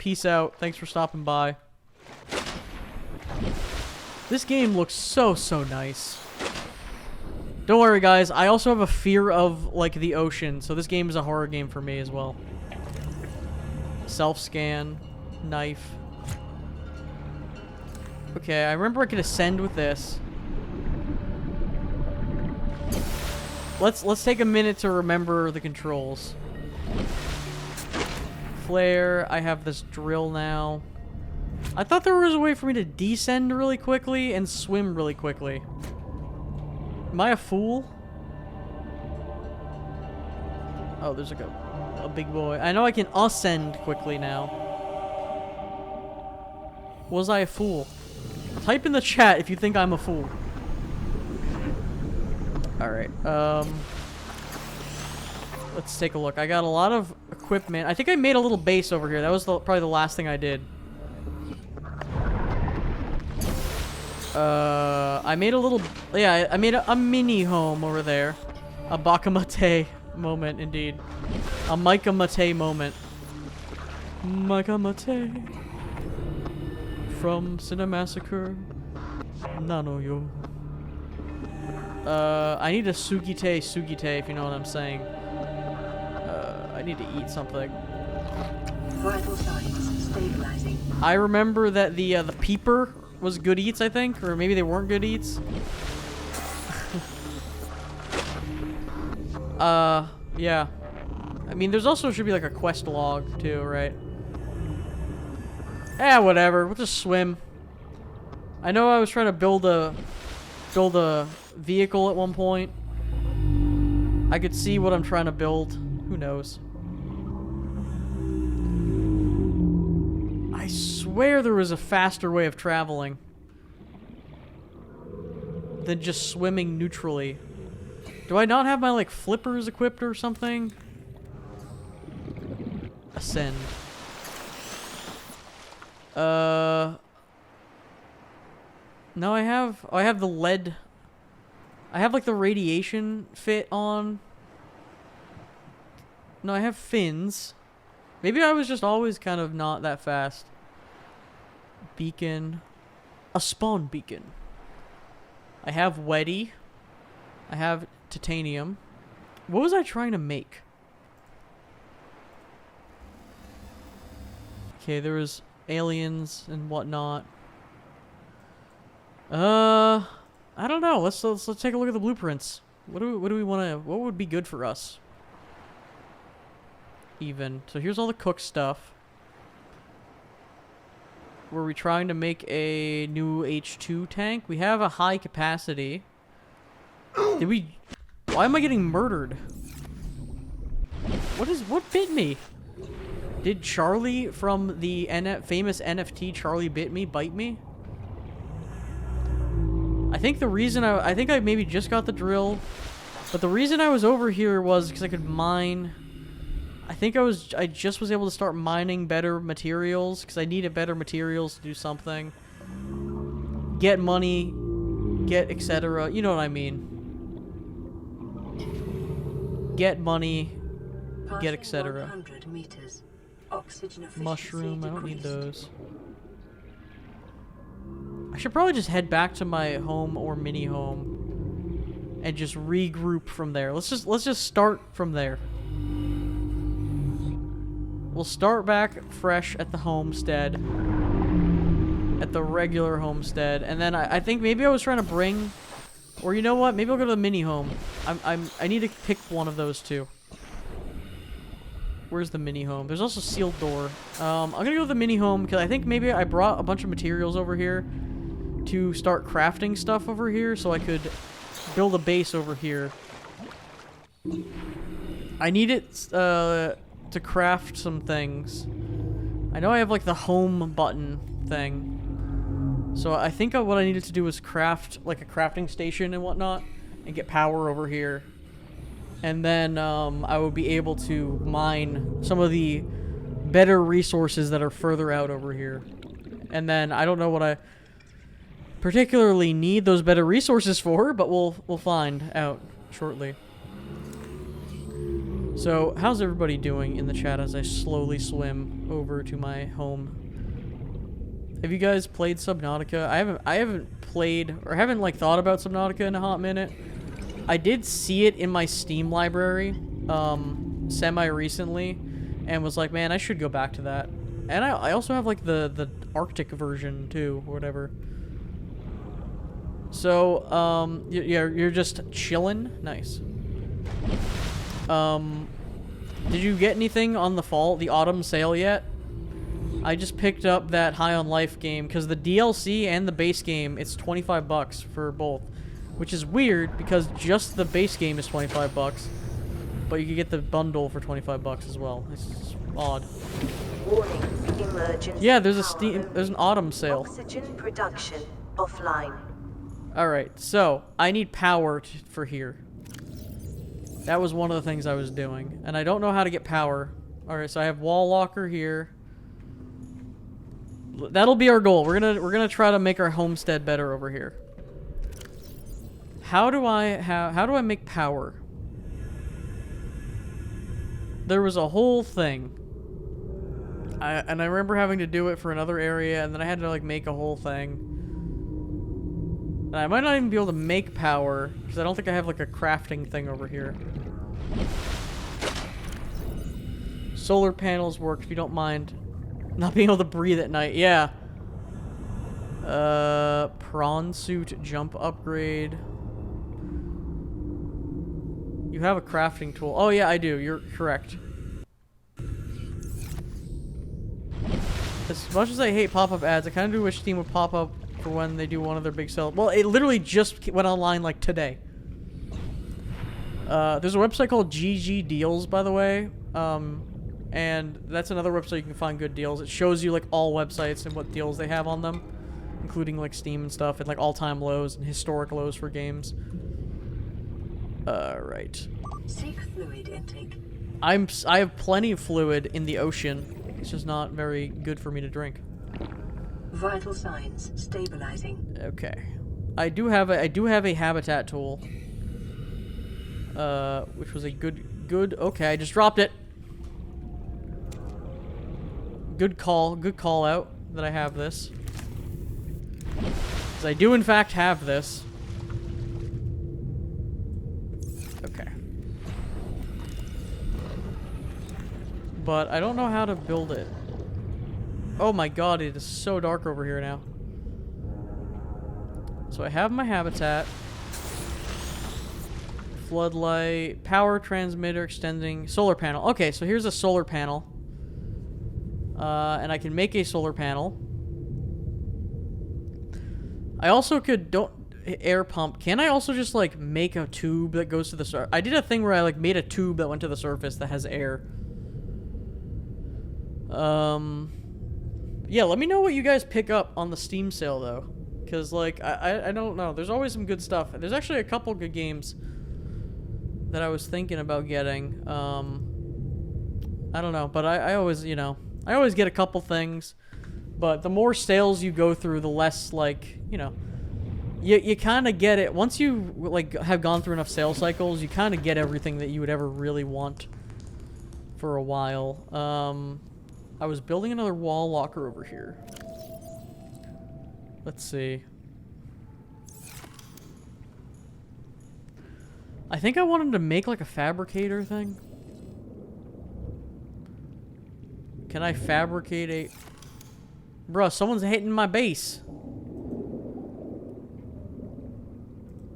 Peace out. Thanks for stopping by. This game looks so nice. Don't worry, guys. I also have a fear of, like, the ocean, so this game is a horror game for me as well. Self-scan. Knife. Okay, I remember I could ascend with this. Let's take a minute to remember the controls. Flare. I have this drill now. I thought there was a way for me to descend really quickly and swim really quickly. Am I a fool? Oh, there's like a big boy. I know I can ascend quickly now. Was I a fool? Type in the chat if you think I'm a fool. Alright, let's take a look. I got a lot of equipment. I think I made a little base over here. That was probably the last thing I did. I made a little... Yeah, I made a mini home over there. A Bakamate moment, indeed. A Micah Mate moment. Micah Mate. From Cinemassacre. Nano-yo. I need a Sugite, if you know what I'm saying. I need to eat something. Vital signs stabilizing. I remember that the peeper was good eats, I think, or maybe they weren't good eats. Yeah. I mean, there's also should be like a quest log too, right? Eh, whatever. We'll just swim. I know I was trying to build a vehicle at one point. I could see what I'm trying to build. Who knows? I swear there was a faster way of traveling than just swimming neutrally. Do I not have my, like, flippers equipped or something? Ascend. No, I have... Oh, I have the lead... I have, like, the radiation fit on. No, I have fins. Maybe I was just always kind of not that fast. Beacon. A spawn beacon. I have Weddy. I have titanium. What was I trying to make? Okay, there was aliens and whatnot. I don't know. Let's take a look at the blueprints. What do we want to? What would be good for us? Even. So here's all the cook stuff. Were we trying to make a new H2 tank? We have a high capacity. Did we? Why am I getting murdered? What bit me? Did Charlie from the famous NFT Charlie bite me? I think the reason I think I maybe just got the drill, but the reason I was over here was because I could mine. I think I just was able to start mining better materials because I needed better materials to do something. Get money, get etc. You know what I mean. Get money, get etc. Mushroom, I don't need those. I should probably just head back to my home or mini home and just regroup from there. Let's just start from there. We'll start back fresh at the homestead. At the regular homestead. And then I think maybe I was trying to bring... Or you know what? Maybe I'll go to the mini home. I need to pick one of those two. Where's the mini home? There's also sealed door. I'm gonna go to the mini home because I think maybe I brought a bunch of materials over here to start crafting stuff over here so I could build a base over here. I need it to craft some things. I know I have like the home button thing. So I think what I needed to do was craft like a crafting station and whatnot and get power over here. And then I would be able to mine some of the better resources that are further out over here. And then I don't know what I particularly need those better resources for, but we'll find out shortly. So, how's everybody doing in the chat as I slowly swim over to my home? Have you guys played Subnautica? I haven't played or haven't like thought about Subnautica in a hot minute. I did see it in my Steam library semi recently and was like, man, I should go back to that. And I also have like the Arctic version too, or whatever. So, you're just chilling? Nice. Did you get anything on the autumn sale yet? I just picked up that High on Life game because the DLC and the base game, it's 25 bucks for both, which is weird because just the base game is 25 bucks, but you can get the bundle for 25 bucks as well. It's odd. Warning, emergency. Yeah, there's an autumn sale. Oxygen production offline. All right, so I need power for here. That was one of the things I was doing, and I don't know how to get power. All right, so I have wall locker here. That'll be our goal. We're gonna try to make our homestead better over here. How do I make power? There was a whole thing. And I remember having to do it for another area, and then I had to like make a whole thing. And I might not even be able to make power because I don't think I have like a crafting thing over here. Solar panels work if you don't mind. Not being able to breathe at night, yeah. Prawn suit jump upgrade. You have a crafting tool. Oh yeah, I do. You're correct. As much as I hate pop-up ads, I kind of do wish Steam would pop up for when they do one of their big sales. Well, it literally just went online like today. There's a website called GG Deals, by the way. And that's another website you can find good deals. It shows you like all websites and what deals they have on them, including like Steam and stuff, and like all-time lows and historic lows for games. Right. Seek fluid intake. I have plenty of fluid in the ocean. It's just not very good for me to drink. Vital signs stabilizing. Okay. I do have a habitat tool. Which was a good okay, I just dropped it. Good call out that I have this. Because I do in fact have this. Okay. But I don't know how to build it. Oh my god, it is so dark over here now. So I have my habitat. Floodlight, power transmitter extending, solar panel. Okay, so here's a solar panel. And I can make a solar panel. I also could, air pump. Can I also just like make a tube that goes to the surface? I did a thing where I like made a tube that went to the surface that has air. Yeah, let me know what you guys pick up on the Steam sale though. Because like, I don't know. There's always some good stuff. There's actually a couple good games that I was thinking about getting. I don't know, but I always, you know, I always get a couple things, but the more sales you go through, the less, like, you know, you kind of get it. Once you, like, have gone through enough sales cycles, you kind of get everything that you would ever really want for a while. I was building another wall locker over here. Let's see. I think I wanted to make, like, a fabricator thing. Can I fabricate a... Bruh, someone's hitting my base.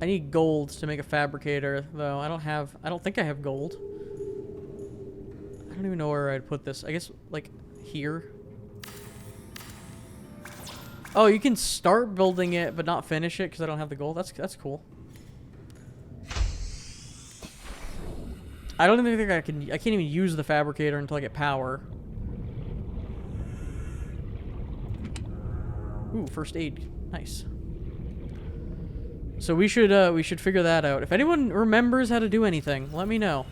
I need gold to make a fabricator, though. I don't think I have gold. I don't even know where I'd put this. I guess, like, here. Oh, you can start building it, but not finish it because I don't have the gold. That's cool. I don't even think I can't even use the fabricator until I get power. Ooh, first aid. Nice. So we should figure that out. If anyone remembers how to do anything, let me know.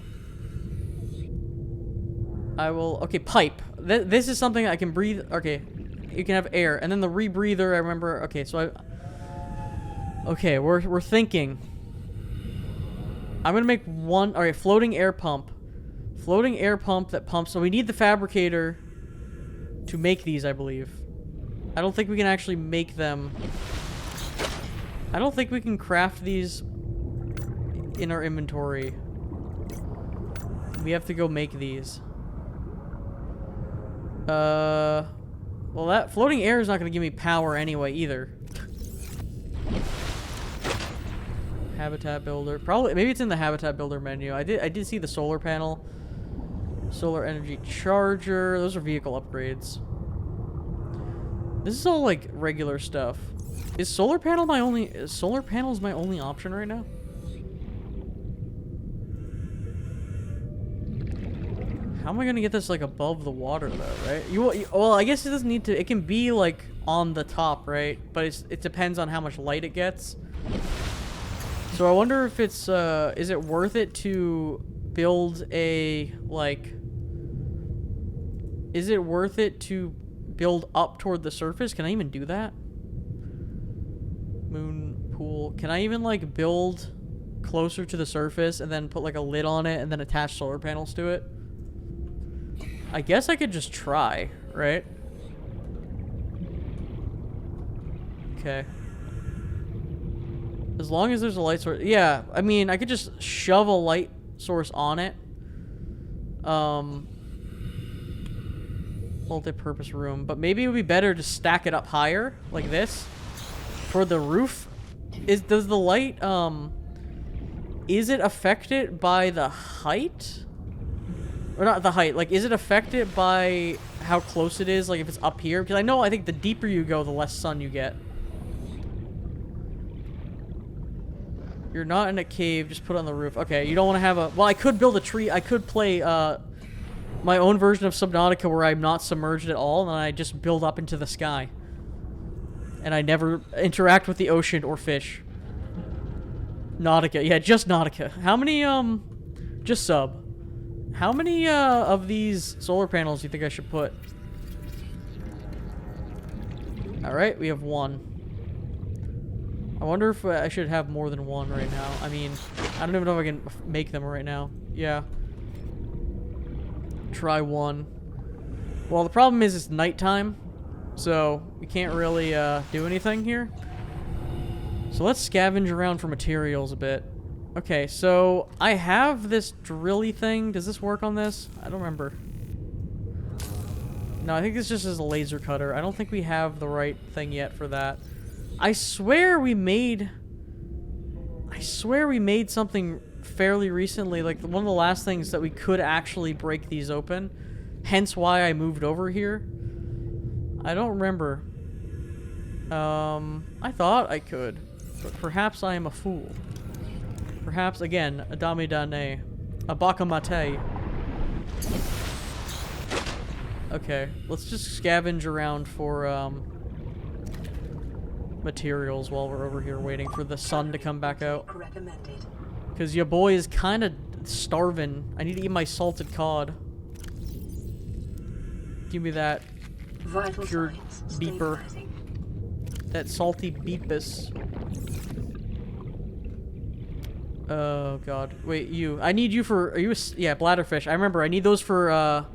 I will... Okay, pipe. This is something I can breathe... Okay, you can have air. And then the rebreather, I remember... Okay, so I... Okay, we're thinking. I'm gonna make one... Alright, floating air pump. Floating air pump that pumps. So we need the fabricator to make these, I believe. I don't think we can actually make them. I don't think we can craft these in our inventory. We have to go make these. Well, that floating air is not going to give me power anyway, either. Habitat builder. Probably, maybe it's in the habitat builder menu. I did see the solar panel. Solar energy charger. Those are vehicle upgrades. This is all like regular stuff. Is solar panels my only option right now? How am I gonna get this like above the water though, right? Well, I guess it doesn't need to. It can be like on the top, right? But it depends on how much light it gets. So I wonder if it's is it worth it to build a like? Is it worth it to build up toward the surface? Can I even do that? Moon pool. Can I even like build closer to the surface and then put like a lid on it and then attach solar panels to it? I guess I could just try, right? Okay. As long as there's a light source. Yeah, I mean, I could just shove a light source on it. Multi-purpose room. But maybe it would be better to stack it up higher, like this. For the roof. Does the light, is it affected by the height? Or not the height, like, is it affected by how close it is, like, if it's up here? Because I think the deeper you go, the less sun you get. You're not in a cave, just put it on the roof. Okay, you don't want to have a... Well, I could build a tree. I could play, my own version of Subnautica where I'm not submerged at all, and I just build up into the sky. And I never interact with the ocean or fish. Nautica. Yeah, just Nautica. How many, just sub. How many, of these solar panels do you think I should put? Alright, we have one. I wonder if I should have more than one right now. I mean, I don't even know if I can make them right now. Yeah. Try one. Well, the problem is it's nighttime, so we can't really, do anything here. So let's scavenge around for materials a bit. Okay, so I have this drilly thing. Does this work on this? I don't remember. No, I think this just is a laser cutter. I don't think we have the right thing yet for that. I swear we made something fairly recently, like one of the last things that we could actually break these open. Hence why I moved over here. I don't remember. I thought I could, but perhaps I am a fool. Perhaps, again, a dame dane. A bakamate. Okay, let's just scavenge around for, materials while we're over here waiting for the sun to come back out. Because your boy is kind of starving. I need to eat my salted cod. Give me that pure beeper. That salty beepus. Oh god. Wait, you. I need you for... Are you a... Yeah, bladderfish. I remember. I need those for,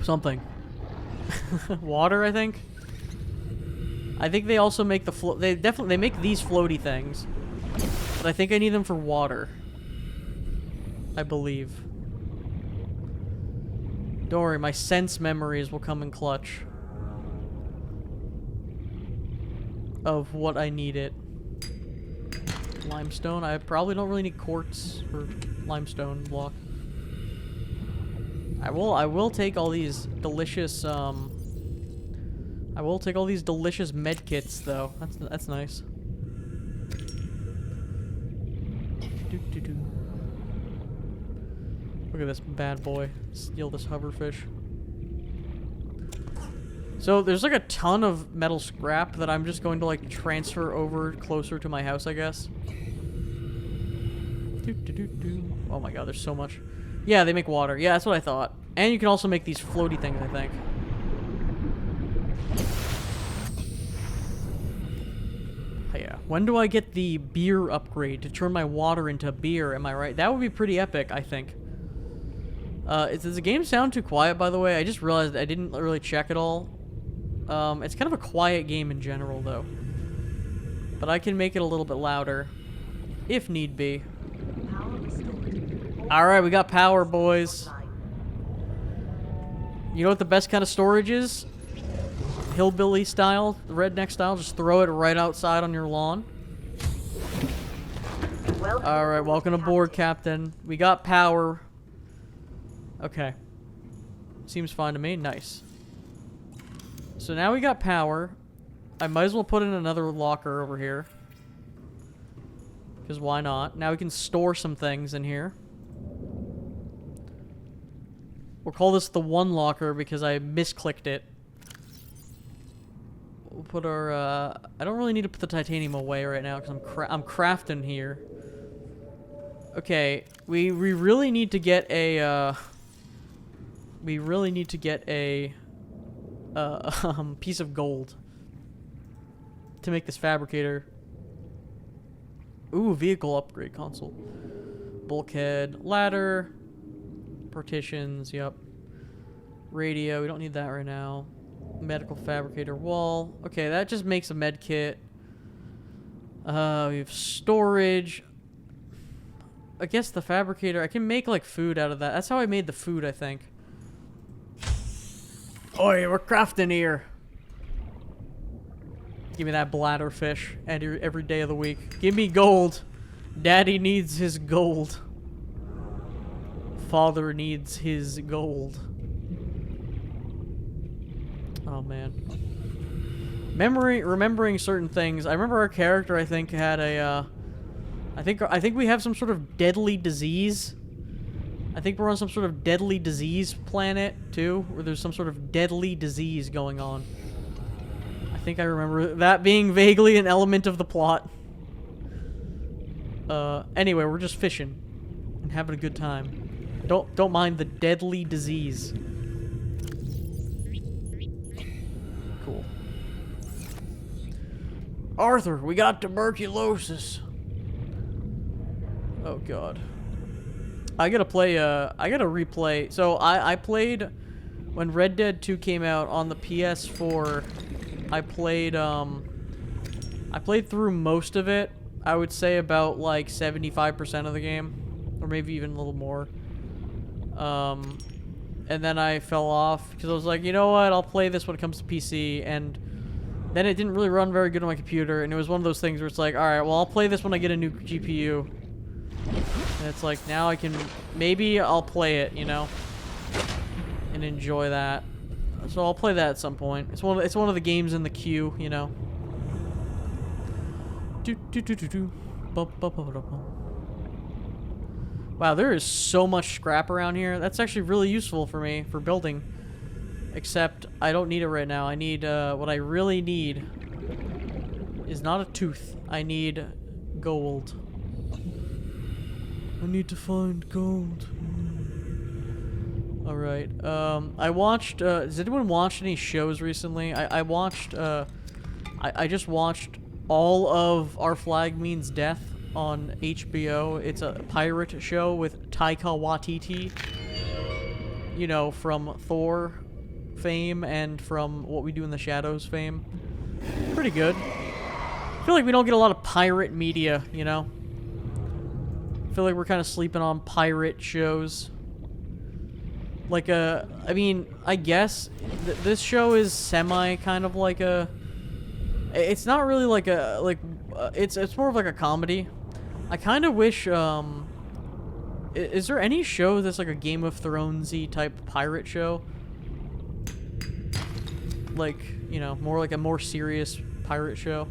something. Water, I think? I think they also make the they make these floaty things. But I think I need them for water. I believe. Don't worry, my sense memories will come in clutch. Of what I need it. Limestone. I probably don't really need quartz or limestone block. I will take all these delicious I will take all these delicious med kits though. That's nice. Look at this bad boy. Steal this hoverfish. So there's like a ton of metal scrap that I'm just going to like transfer over closer to my house, I guess. Oh my god, there's so much. Yeah, they make water. Yeah, that's what I thought. And you can also make these floaty things, I think. Yeah. When do I get the beer upgrade to turn my water into beer? Am I right? That would be pretty epic, I think. Does the game sound too quiet, by the way? I just realized I didn't really check it all. It's kind of a quiet game in general, though. But I can make it a little bit louder, if need be. Alright, we got power, boys. You know what the best kind of storage is? Hillbilly style, redneck style. Just throw it right outside on your lawn. Alright, welcome aboard, Captain. We got power. Okay. Seems fine to me. Nice. So now we got power. I might as well put in another locker over here. Because why not? Now we can store some things in here. We'll call this the one locker because I misclicked it. We'll put our, I don't really need to put the titanium away right now because I'm crafting here. Okay, we really need to get a, piece of gold to make this fabricator. Ooh, vehicle upgrade console. Bulkhead, ladder, partitions, yep. Radio, we don't need that right now. Medical fabricator wall. Okay, that just makes a med kit. We have storage. I guess the fabricator, I can make like food out of that. That's how I made the food, I think. Oh yeah, we're crafting here. Give me that bladder fish every day of the week. Give me gold. Daddy needs his gold. Father needs his gold. Oh man. Remembering certain things. I remember our character, I think, had a I think we have some sort of deadly disease. I think we're on some sort of deadly disease planet too, where there's some sort of deadly disease going on. I think I remember that being vaguely an element of the plot. Anyway, we're just fishing and having a good time. Don't mind the deadly disease. Cool. Arthur, we got tuberculosis. Oh god. I gotta replay. So I played when Red Dead 2 came out on the PS4. I played through most of it. I would say about like 75% of the game, or maybe even a little more. And then I fell off because I was like, you know what? I'll play this when it comes to PC, and then it didn't really run very good on my computer, and it was one of those things where it's like, all right, well, I'll play this when I get a new GPU. And it's like, now I can, maybe I'll play it, you know, and enjoy that. So I'll play that at some point. It's one of the games in the queue, you know. Wow, there is so much scrap around here. That's actually really useful for me for building. Except I don't need it right now. I need what I really need is not a tooth. I need gold. I need to find gold. Alright, I watched, has anyone watched any shows recently? I watched, I just watched all of Our Flag Means Death on HBO. It's a pirate show with Taika Waititi. You know, from Thor fame and from What We Do in the Shadows fame. Pretty good. I feel like we don't get a lot of pirate media, you know? I feel like we're kind of sleeping on pirate shows. Like I mean, I guess this show is semi kind of like a. It's not really like a it's more of like a comedy. I kind of wish. Is there any show that's like a Game of Thrones-y type pirate show? Like, you know, more like a more serious pirate show.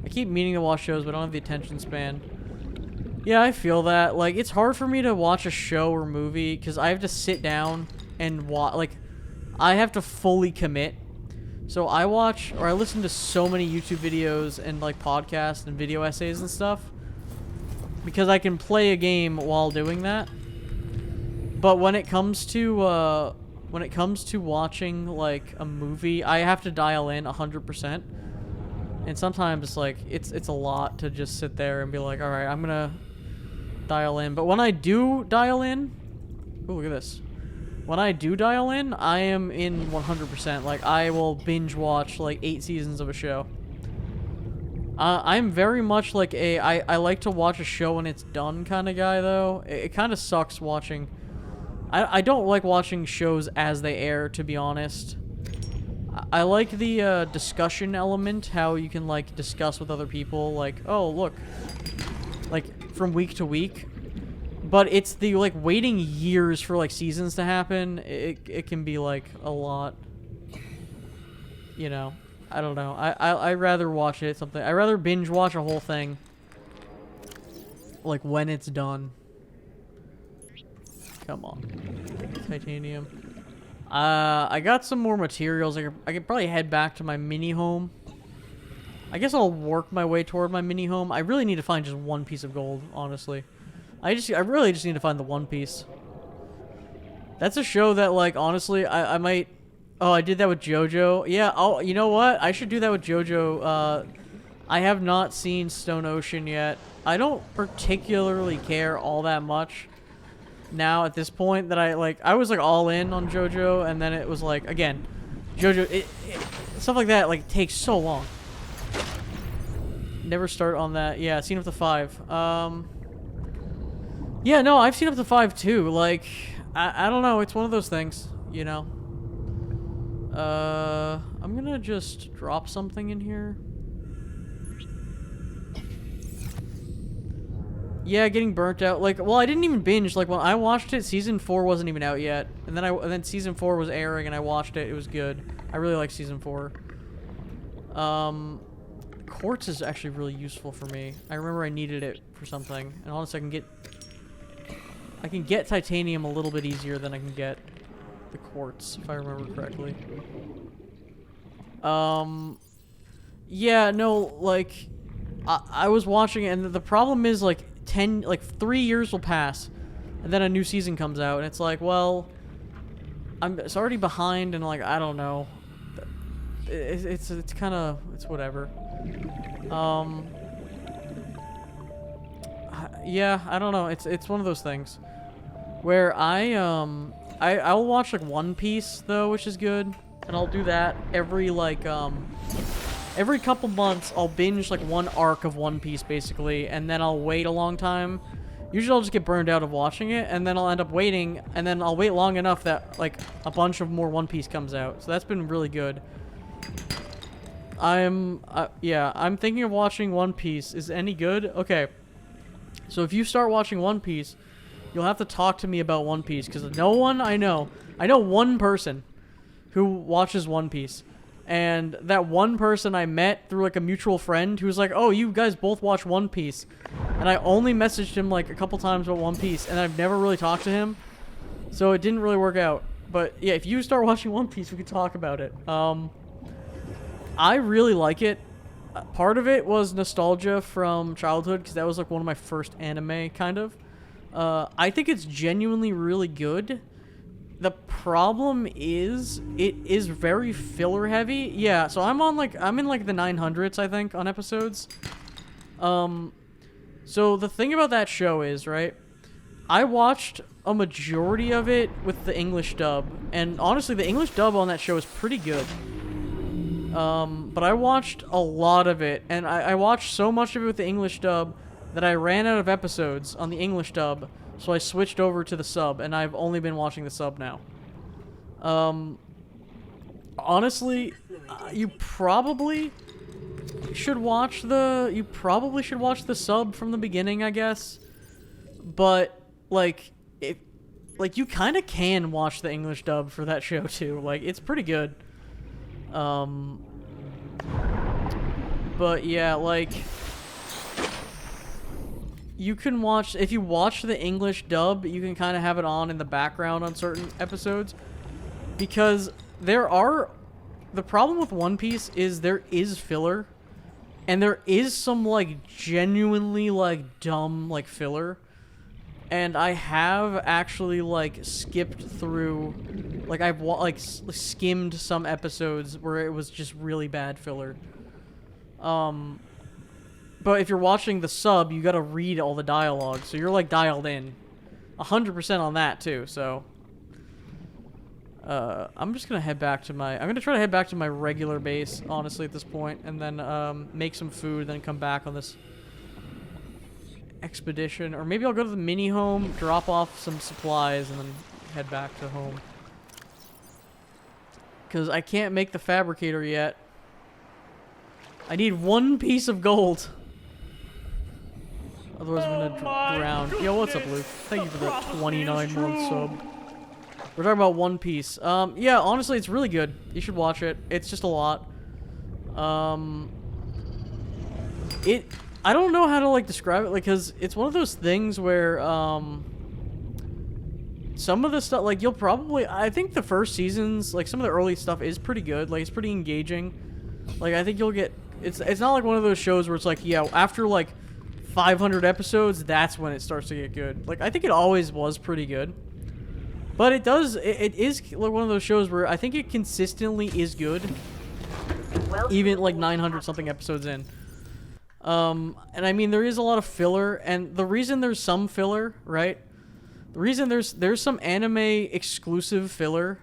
I keep meaning to watch shows, but I don't have the attention span. Yeah, I feel that. Like, it's hard for me to watch a show or movie because I have to sit down and watch. Like, I have to fully commit. So I watch or I listen to so many YouTube videos and like podcasts and video essays and stuff because I can play a game while doing that. But when it comes to watching like a movie, I have to dial in 100%. And sometimes like it's a lot to just sit there and be like, all right, I'm gonna dial in. But when I do dial in, Ooh, look at this. When I do dial in, I am in 100%. Like, I will binge watch, like, 8 seasons of a show. I'm very much like I like to watch a show when it's done kind of guy, though. It kind of sucks watching. I don't like watching shows as they air, to be honest. I like the discussion element, how you can, like, discuss with other people, like, oh, look, like, from week to week. But it's the, like, waiting years for, like, seasons to happen. It can be, like, a lot. You know, I don't know. I'd rather watch it, something. I'd rather binge watch a whole thing. Like, when it's done. Come on. Titanium. I got some more materials. I could probably head back to my mini home. I guess I'll work my way toward my mini home. I really need to find just one piece of gold, honestly. I really just need to find the one piece. That's a show that, like, honestly, I might... Oh, I did that with JoJo. Yeah, oh, you know what? I should do that with JoJo. I have not seen Stone Ocean yet. I don't particularly care all that much now at this point that I was, like, all in on JoJo, and then it was, like, again, JoJo, stuff like that, like, takes so long. Never start on that. Yeah, seen up to 5. Yeah, no, I've seen up to 5 too. Like, I don't know. It's one of those things, you know. I'm gonna just drop something in here. Yeah, getting burnt out. Like, well, I didn't even binge. Like, when I watched it, season 4 wasn't even out yet, and then season 4 was airing, and I watched it. It was good. I really like season 4. Quartz is actually really useful for me. I remember I needed it for something, and honestly, I can get titanium a little bit easier than I can get the quartz, if I remember correctly. Yeah, no, like, I was watching it, and the problem is, like, 3 years will pass, and then a new season comes out, and it's like, well, it's already behind, and, like, I don't know. It's kind of, it's whatever. Yeah, I don't know. It's one of those things where I'll watch, like, One Piece though, which is good, and I'll do that every, like, every couple months. I'll binge, like, one arc of One Piece basically, and then I'll wait a long time. Usually I'll just get burned out of watching it, and then I'll end up waiting, and then I'll wait long enough that, like, a bunch of more One Piece comes out. So that's been really good. Yeah, I'm thinking of watching One Piece. Is it any good? Okay. So if you start watching One Piece, you'll have to talk to me about One Piece, because no one I know one person who watches One Piece. And that one person I met through, like, a mutual friend who was like, oh, you guys both watch One Piece. And I only messaged him, like, a couple times about One Piece, and I've never really talked to him. So it didn't really work out. But yeah, if you start watching One Piece, we could talk about it. I really like it. Part of it was nostalgia from childhood, because that was, like, one of my first anime, kind of. I think it's genuinely really good. The problem is, it is very filler heavy. Yeah, so I'm in, like, the 900s, I think, on episodes. So the thing about that show is, right, I watched a majority of it with the English dub, and honestly, the English dub on that show is pretty good. But I watched a lot of it, and I watched so much of it with the English dub that I ran out of episodes on the English dub, so I switched over to the sub, and I've only been watching the sub now. Honestly, you probably should watch the sub from the beginning, I guess. But, like, you kind of can watch the English dub for that show, too. Like, it's pretty good. But yeah, like, you can watch, if you watch the English dub, you can kind of have it on in the background on certain episodes, because the problem with One Piece is there is filler, and there is some, like, genuinely, like, dumb, like, filler. And I have actually, like, skipped through, like, I've, like, skimmed some episodes where it was just really bad filler. But if you're watching the sub, you gotta read all the dialogue, so you're, like, dialed in. 100% on that too. So I'm just gonna head back to my. I'm gonna try to head back to my regular base, honestly, at this point, and then make some food, then come back on this expedition, or maybe I'll go to the mini home, drop off some supplies, and then head back to home. Because I can't make the fabricator yet. I need 1 piece of gold. Otherwise I'm gonna drown. Yo, what's up, Luke? Thank you for the 29-month sub. We're talking about One Piece. Yeah, honestly, it's really good. You should watch it. It's just a lot. I don't know how to, like, describe it, like, because it's one of those things where, some of the stuff, like, you'll probably, I think the first seasons, like, some of the early stuff is pretty good. Like, it's pretty engaging. Like, I think you'll get, it's not like one of those shows where it's like, yeah, after, like, 500 episodes, that's when it starts to get good. Like, I think it always was pretty good. But it is like one of those shows where I think it consistently is good. Even like 900 something episodes in. And I mean, there is a lot of filler, and the reason there's some filler, right? The reason there's some anime exclusive filler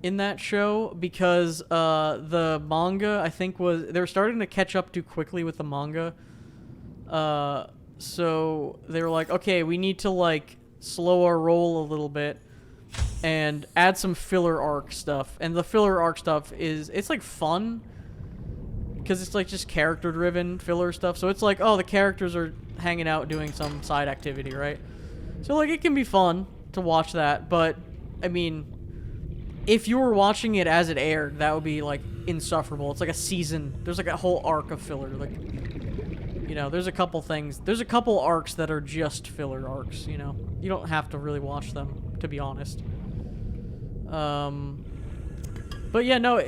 in that show, because the manga, I think, they were starting to catch up too quickly with the manga. So they were like, okay, we need to, like, slow our roll a little bit and add some filler arc stuff. And the filler arc stuff it's like fun, because it's like just character driven filler stuff. So it's like, oh, the characters are hanging out doing some side activity, right? So like it can be fun to watch that, but I mean, if you were watching it as it aired, that would be like insufferable. It's like a season. There's like a whole arc of filler. Like, you know, there's a couple arcs that are just filler arcs, you know. You don't have to really watch them, to be honest. But yeah, no,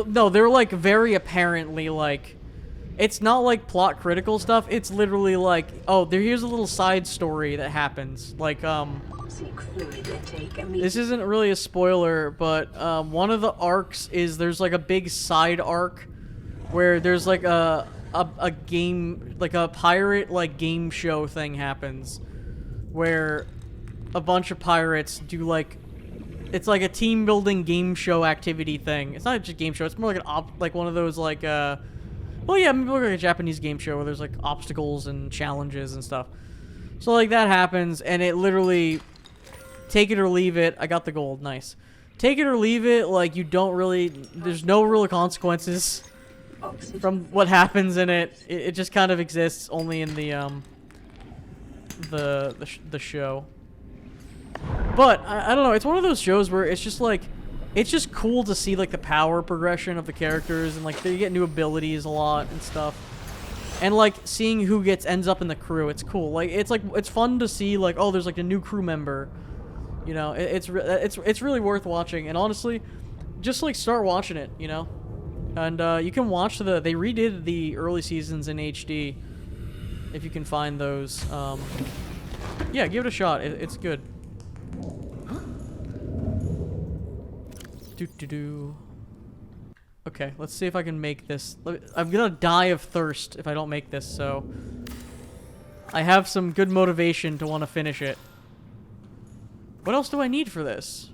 no, they're like very apparently like, it's not like plot critical stuff. It's literally like, oh, here's a little side story that happens. Like, this isn't really a spoiler, but one of the arcs is there's like a big side arc where there's like a game, like a pirate like game show thing happens, where a bunch of pirates do like, it's like a team building game show activity thing. It's not just a game show. It's more like like one of those like well, yeah, maybe like a Japanese game show where there's like obstacles and challenges and stuff. So like that happens, and it literally, take it or leave it. I got the gold, nice. Take it or leave it. Like, you don't really, there's no real consequences from what happens in it. It just kind of exists only in the show. But I don't know. It's one of those shows where it's just like, it's just cool to see like the power progression of the characters, and like they get new abilities a lot and stuff. And like seeing who ends up in the crew, it's cool. Like it's fun to see like, oh, there's like a new crew member. You know, it's really worth watching. And honestly, just like start watching it, you know. And you can watch they redid the early seasons in HD if you can find those. Yeah, give it a shot. It's good. Okay, let's see if I can make this. I'm gonna die of thirst if I don't make this, so I have some good motivation to want to finish it. What else do I need for this?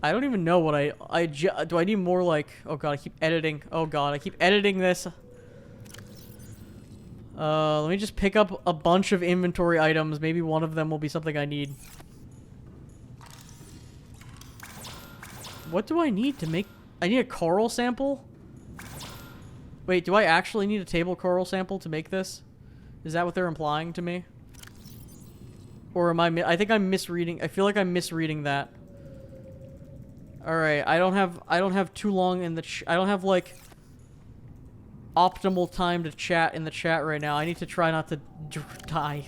I don't even know what do I need more, like, oh god, I keep editing. Oh god, I keep editing this. Let me just pick up a bunch of inventory items. Maybe one of them will be something I need. What do I need to make? I need a coral sample? Wait, do I actually need a table coral sample to make this? Is that what they're implying to me? Or am I think I'm misreading. I feel like I'm misreading that. Alright, I don't have too long in the I don't have like optimal time to chat in the chat right now. I need to try not to die.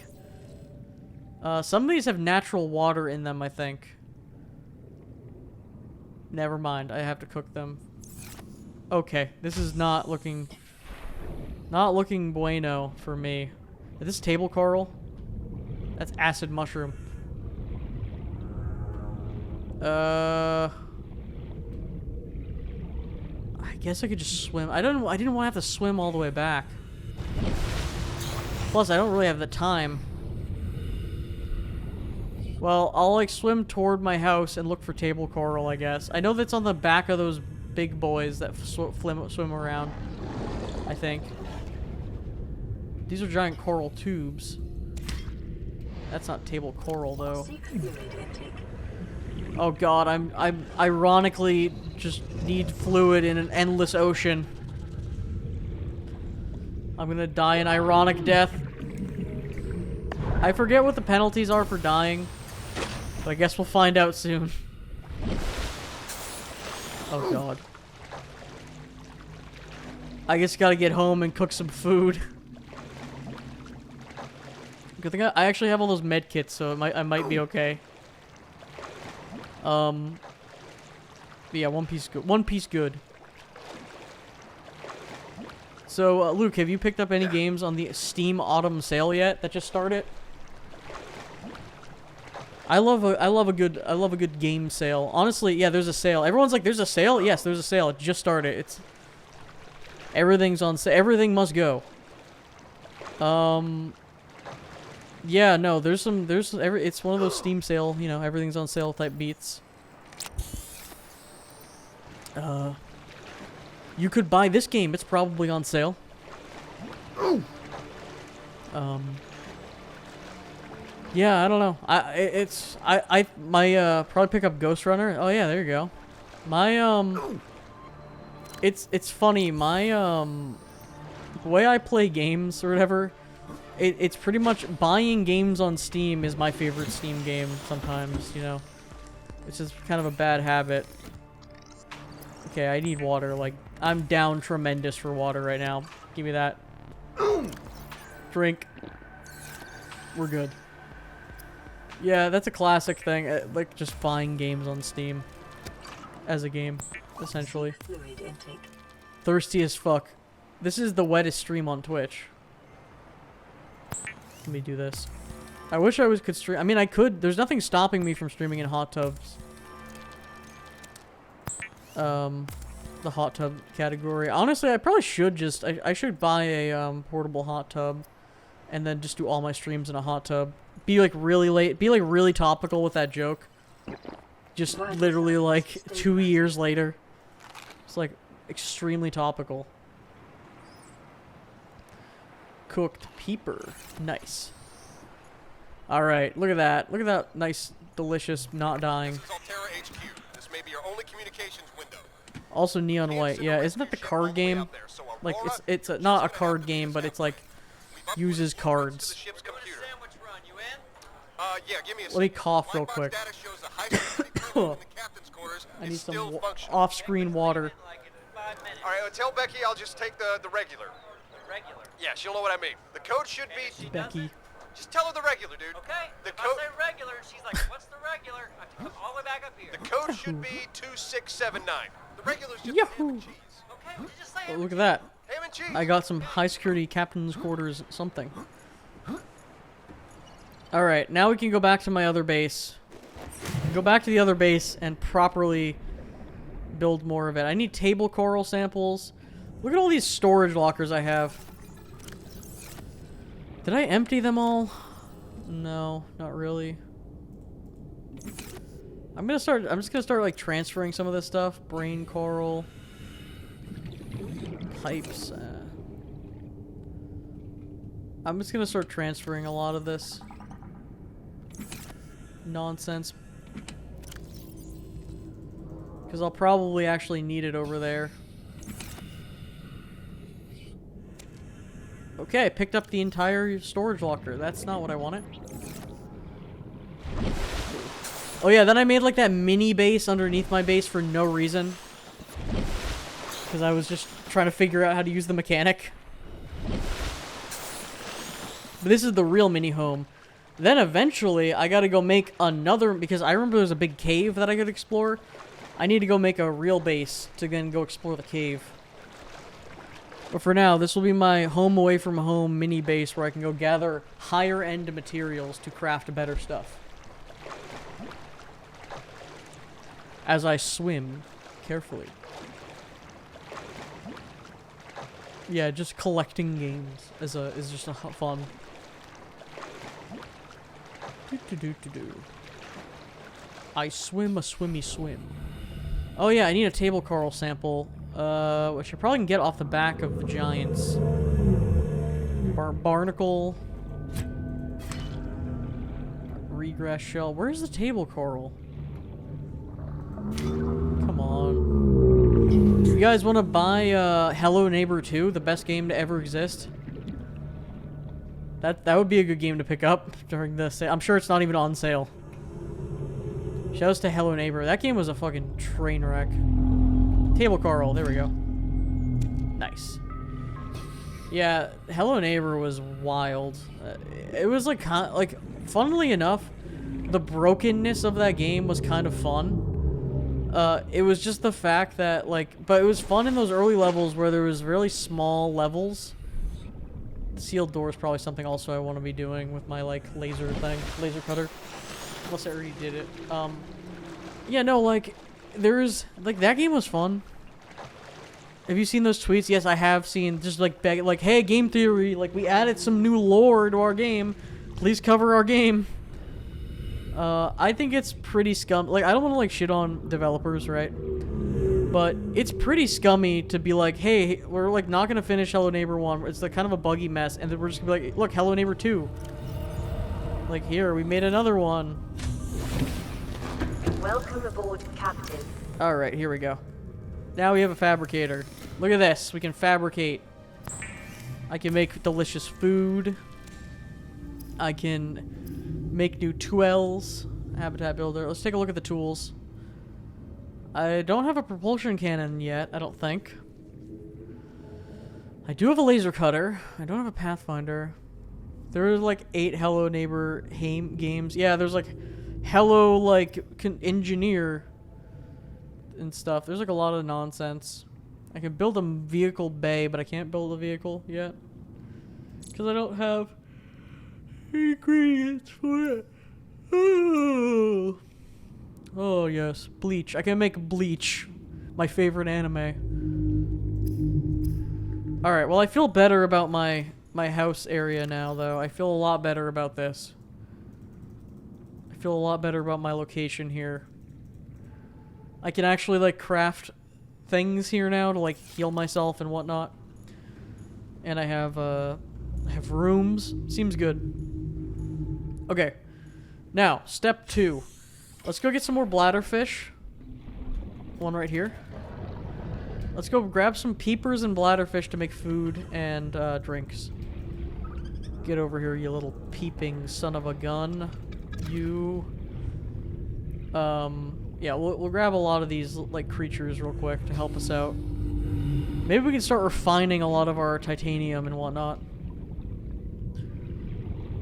Some of these have natural water in them, I think. Never mind, I have to cook them. Okay, this is not looking bueno for me. Is this table coral? That's acid mushroom. I guess I could just swim. I didn't want to have to swim all the way back. Plus, I don't really have the time. Well, I'll like swim toward my house and look for table coral, I guess. I know that's on the back of those big boys that swim around, I think. These are giant coral tubes. That's not table coral though. Seek fluid intake. Oh god, I'm ironically just need fluid in an endless ocean. I'm gonna die an ironic death. I forget what the penalties are for dying, but I guess we'll find out soon. Oh god. I just gotta get home and cook some food. Good thing I actually have all those med kits, so I might be okay. Yeah, one piece good. One piece good. So, Luke, have you picked up any games on the Steam Autumn sale yet that just started? I love a good game sale. Honestly, yeah, there's a sale. Everyone's like, "There's a sale?" Yes, there's a sale. It just started. Everything's on sale. Everything must go. Yeah, no, it's one of those Steam sale, you know, everything's on sale type beats. You could buy this game, it's probably on sale. Yeah, I don't know. Probably pick up Ghost Runner. Oh yeah, there you go. It's funny, the way I play games or whatever, it's pretty much buying games on Steam is my favorite Steam game sometimes, you know. It's just kind of a bad habit. Okay, I need water, like, I'm down tremendous for water right now. Give me that. Drink. We're good. Yeah, that's a classic thing, like just buying games on Steam. As a game, essentially. Fluid intake. Thirsty as fuck. This is the wettest stream on Twitch. Let me do this. I wish I could stream. I mean, I could. There's nothing stopping me from streaming in hot tubs. The hot tub category. Honestly, I probably should just. I should buy a portable hot tub, and then just do all my streams in a hot tub. Be like really late. Be like really topical with that joke. Just literally like 2 years later. It's like extremely topical. Cooked peeper. Nice. Alright, look at that. Look at that nice, delicious, not dying. This is Altera HQ. This may be your only communications window. Also neon white. Yeah, isn't that the card game? Like, it's not a card game, but it's like, uses cards. Yeah, give me a Let me cough real quick. I need some off-screen water. Alright, tell Becky I'll just take the regular. Regular? Yeah, she'll know what I mean. The code should be... Becky. Just tell her the regular, dude. Okay, the if I say regular, she's like, what's the regular? I have to come all the way back up here. The code should be 2679. The regular's just Yahoo! ham and cheese. Okay, would you just say Oh, look at that. Ham and cheese. I got some high-security captain's quarters something. Alright, now we can go back to my other base. Go back to the other base and properly build more of it. I need table coral samples. Look at all these storage lockers I have. Did I empty them all? No, not really. I'm just gonna start like transferring some of this stuff. Brain coral. Pipes. I'm just gonna start transferring a lot of this nonsense. Because I'll probably actually need it over there. Okay, I picked up the entire storage locker. That's not what I wanted. Oh yeah, then I made like that mini base underneath my base for no reason. Because I was just trying to figure out how to use the mechanic. But this is the real mini home. Then eventually, I gotta go make another, because I remember there's a big cave that I could explore. I need to go make a real base to then go explore the cave. But for now, this will be my home away from home mini base where I can go gather higher end materials to craft better stuff. As I swim carefully. Yeah, just collecting games is just a fun. I swim a swimmy swim. Oh yeah, I need a table coral sample, which I probably can get off the back of the giants. Barnacle. Regress shell. Where's the table coral? Come on. You guys want to buy Hello Neighbor 2, the best game to ever exist? That would be a good game to pick up during the sale. I'm sure it's not even on sale. Shouts to Hello Neighbor. That game was a fucking train wreck. Table coral. There we go. Nice. Yeah, Hello Neighbor was wild. It was like funnily enough, the brokenness of that game was kind of fun. It was just the fact that but it was fun in those early levels where there was really small levels. The sealed door is probably something also I want to be doing with my laser cutter. Unless I already did it. Yeah, no, there's that game was fun. Have you seen those tweets? Yes, I have seen. Just hey, game theory, we added some new lore to our game. Please cover our game. I think it's pretty scum. I don't want to shit on developers, right? But it's pretty scummy to be hey, we're not gonna finish Hello Neighbor 1. It's kind of a buggy mess, and then we're just gonna be look, Hello Neighbor 2. Here, we made another one. Welcome aboard, Captain. Alright, here we go. Now we have a fabricator. Look at this. We can fabricate. I can make delicious food. I can make new tools. Habitat builder. Let's take a look at the tools. I don't have a propulsion cannon yet, I don't think. I do have a laser cutter. I don't have a pathfinder. There are 8 Hello Neighbor games. Yeah, there's Hello engineer and stuff. There's a lot of nonsense. I can build a vehicle bay, but I can't build a vehicle yet because I don't have ingredients for it. Oh yes, bleach. I can make bleach, my favorite anime. All right. Well, I feel better about my house area now, though. I feel a lot better about this. I feel a lot better about my location here. I can actually craft things here now to heal myself and whatnot. And I have rooms. Seems good. Okay. Now, step 2. Let's go get some more bladderfish. One right here. Let's go grab some peepers and bladderfish to make food and drinks. Get over here, you little peeping son of a gun. You. Yeah, we'll grab a lot of these creatures real quick to help us out. Maybe we can start refining a lot of our titanium and whatnot.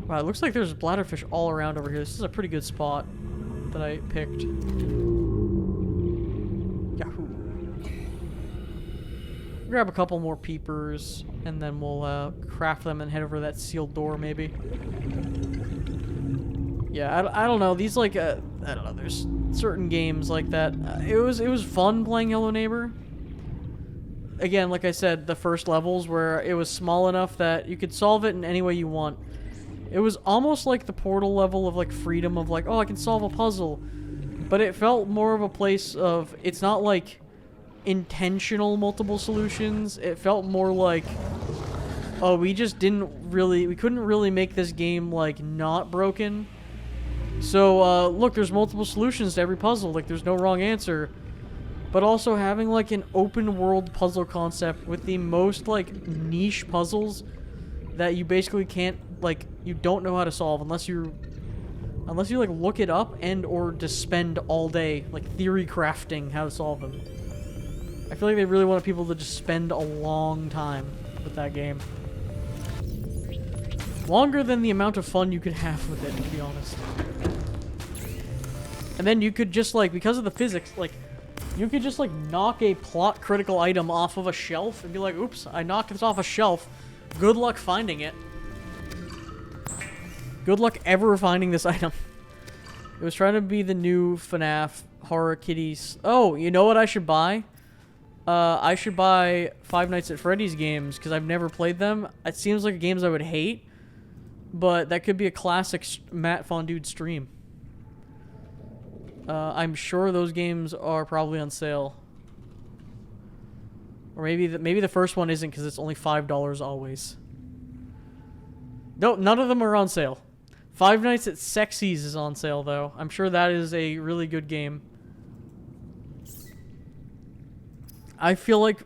Wow, it looks like there's bladderfish all around over here. This is a pretty good spot that I picked. Yahoo! Grab a couple more peepers, and then we'll craft them and head over to that sealed door, maybe. Yeah, I don't know. These I don't know. There's certain games like that. It was fun playing Hello Neighbor. Again, like I said, the first levels where it was small enough that you could solve it in any way you want. It was almost like the Portal level of freedom of oh, I can solve a puzzle. But it felt more of a place of, it's not intentional multiple solutions. It felt more oh, we just we couldn't really make this game not broken. So, look, there's multiple solutions to every puzzle. There's no wrong answer. But also having, an open-world puzzle concept with the most, niche puzzles that you basically can't, you don't know how to solve unless you, look it up and or just spend all day, theory crafting how to solve them. I feel like they really want people to just spend a long time with that game. Longer than the amount of fun you could have with it, to be honest. And then you could just, because of the physics, you could just, knock a plot critical item off of a shelf and be like, oops, I knocked this off a shelf. Good luck finding it. Good luck ever finding this item. It was trying to be the new FNAF Horror Kitties. Oh, you know what I should buy? I should buy Five Nights at Freddy's games, because I've never played them. It seems like games I would hate, but that could be a classic Matt Fondude stream. I'm sure those games are probably on sale. Or maybe the first one isn't because it's only $5 always. No, none of them are on sale. Five Nights at Sexy's is on sale though. I'm sure that is a really good game. I feel like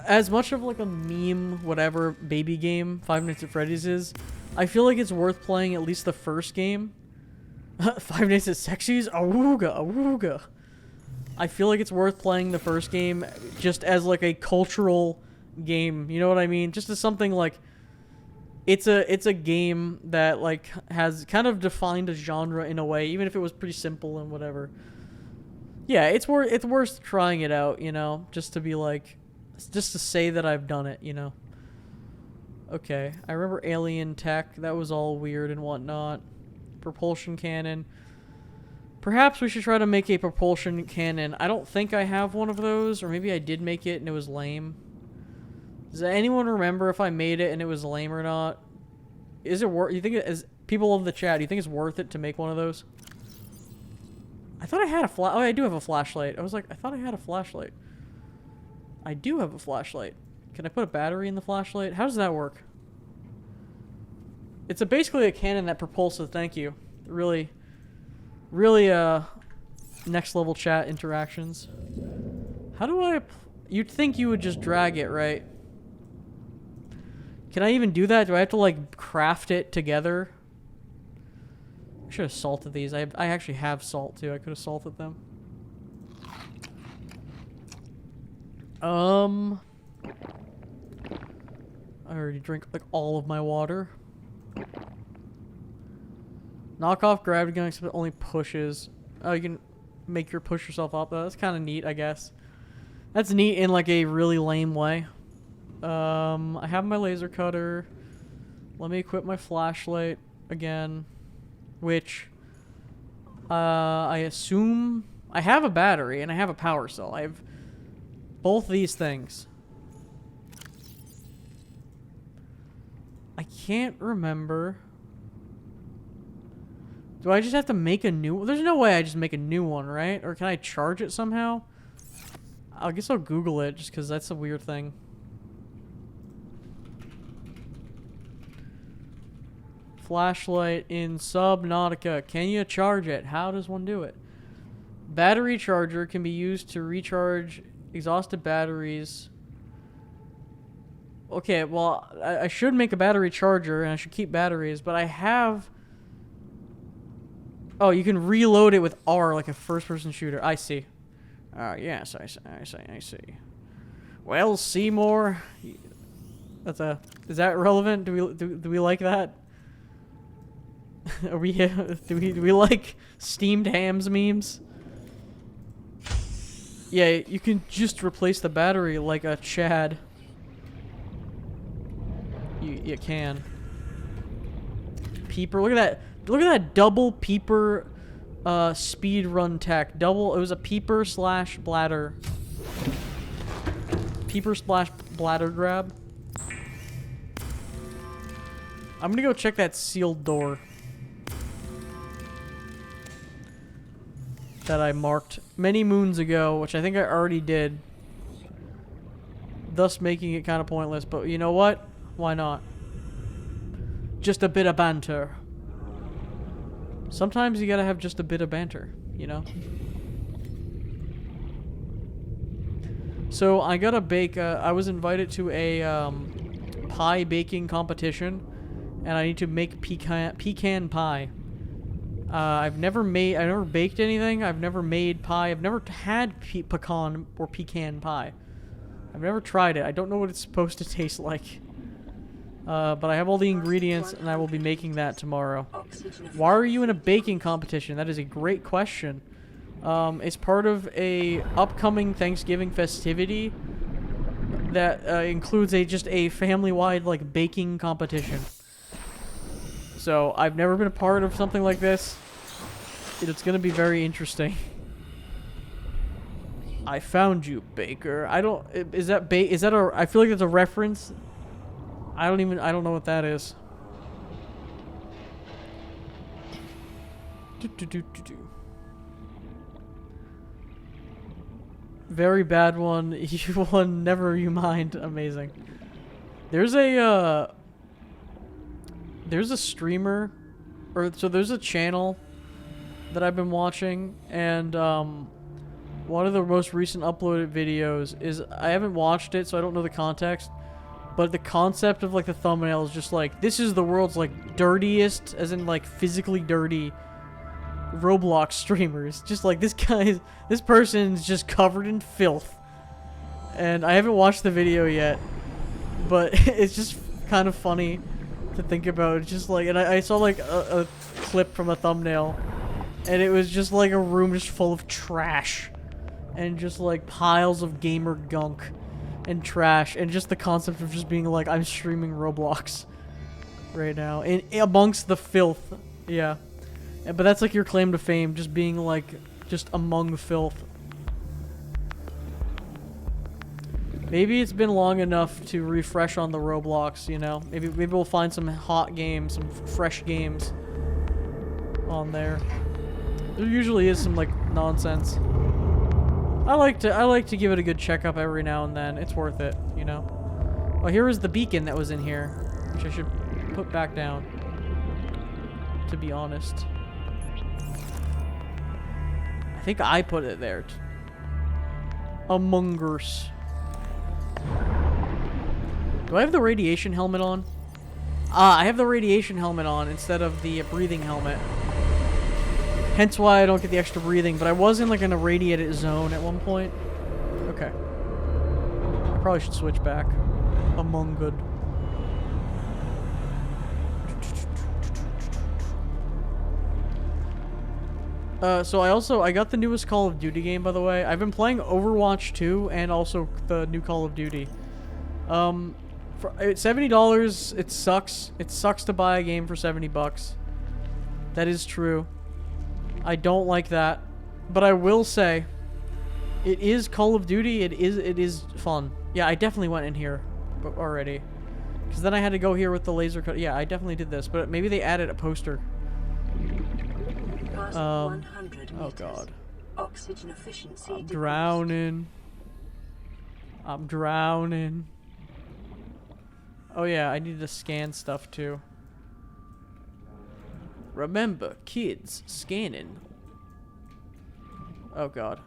as much of like a meme, whatever baby game Five Nights at Freddy's is, I feel like it's worth playing at least the first game. Five Nights at Sexy's, awooga, awooga. I feel like it's worth playing the first game just as like a cultural game. You know what I mean? Just as something like it's a game that like has kind of defined a genre in a way, even if it was pretty simple and whatever. Yeah, it's worth trying it out, you know, just to be like, just to say that I've done it, you know. Okay, I remember alien tech. That was all weird and whatnot. Propulsion cannon. Perhaps we should try to make a propulsion cannon. I don't think I have one of those, or maybe I did make it and it was lame. Does anyone remember if I made it and it was lame or not? Is it worth? You think it is? People of the chat, do you think it's worth it to make one of those? I thought I had a oh, I do have a flashlight. I was like, I thought I had a flashlight. I do have a flashlight. Can I put a battery in the flashlight? How does that work? It's basically a cannon that propulses. Thank you. Really, next level chat interactions. How do I? You'd think you would just drag it, right? Can I even do that? Do I have to like craft it together? I should have salted these. I actually have salt too. I could have salted them. I already drink like all of my water. Knock off gravity gun except it only pushes. Oh, you can make your push yourself up. That's kind of neat, I guess. That's neat in like a really lame way. I have my laser cutter. Let me equip my flashlight again, which I assume I have a battery and I have a power cell. I have both these things. I can't remember. Do I just have to make a new one? There's no way I just make a new one, right? Or can I charge it somehow? I guess I'll Google it just because that's a weird thing. Flashlight in Subnautica. Can you charge it? How does one do it? Battery charger can be used to recharge exhausted batteries. Okay, well, I should make a battery charger and I should keep batteries, but I have... Oh, you can reload it with R like a first-person shooter. I see. Yes, I see. Well, Seymour... That's a... Is that relevant? Do we like that? Are we... do we like steamed hams memes? Yeah, you can just replace the battery like a Chad. You can. Peeper, look at that. Look at that double peeper speed run tech. Double, it was a peeper slash bladder. Peeper slash bladder grab. I'm gonna go check that sealed door that I marked many moons ago, which I think I already did, thus making it kind of pointless, but you know what? Why not? Just a bit of banter. Sometimes you gotta have just a bit of banter, you know? So I gotta bake, I was invited to a pie baking competition, and I need to make pecan pie. I've never baked anything. I've never made pie. I've never had pecan or pecan pie. I've never tried it. I don't know what it's supposed to taste like. But I have all the ingredients, and I will be making that tomorrow. Why are you in a baking competition? That is a great question. It's part of a upcoming Thanksgiving festivity that includes just a family-wide like baking competition. So I've never been a part of something like this. It's gonna be very interesting. I found you, Baker. I don't. Is that a? I feel like it's a reference. I don't know what that is. Very bad one. You won. Never you mind. Amazing. There's a streamer, so there's a channel that I've been watching, and one of the most recent uploaded videos is, I haven't watched it, so I don't know the context, but the concept of like the thumbnail is just like, this is the world's like dirtiest, as in like physically dirty Roblox streamers. Just like this person's just covered in filth. And I haven't watched the video yet, but it's just kind of funny to think about. It's just like, and I saw like a clip from a thumbnail, and it was just like a room just full of trash and just like piles of gamer gunk and trash, and just the concept of just being like, I'm streaming Roblox right now in amongst the filth. Yeah. But that's like your claim to fame, just being like, just among the filth. Maybe it's been long enough to refresh on the Roblox, you know? Maybe we'll find some hot games, some fresh games on there. There usually is some like nonsense. I like to give it a good checkup every now and then. It's worth it, you know? Well, here is the beacon that was in here, which I should put back down, to be honest. I think I put it there. Among Us. Do I have the radiation helmet on? Ah, I have the radiation helmet on instead of the breathing helmet. Hence why I don't get the extra breathing, but I was in like an irradiated zone at one point. Okay. I probably should switch back. Among Good. So I got the newest Call of Duty game, by the way. I've been playing Overwatch 2 and also the new Call of Duty. For $70, it sucks. It sucks to buy a game for $70. That is true. I don't like that. But I will say, it is Call of Duty. It is fun. Yeah, I definitely went in here already. Because then I had to go here with the laser cut. Yeah, I definitely did this. But maybe they added a poster. Oh god. Oxygen efficiency I'm drowning. I'm drowning. Oh yeah, I need to scan stuff too. Remember, kids, scanning. Oh god.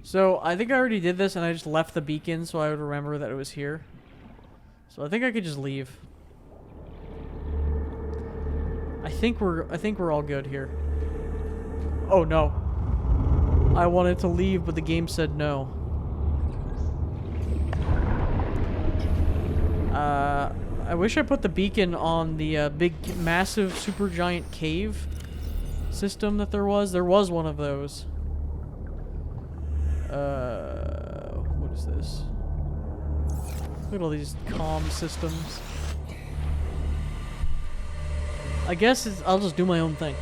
So, I think I already did this and I just left the beacon so I would remember that it was here. So I think I could just leave. I think we're all good here. Oh no. I wanted to leave, but the game said no. I wish I put the beacon on the big, massive, super giant cave system that there was. There was one of those. What is this? Look at all these comm systems. I guess I'll just do my own thing.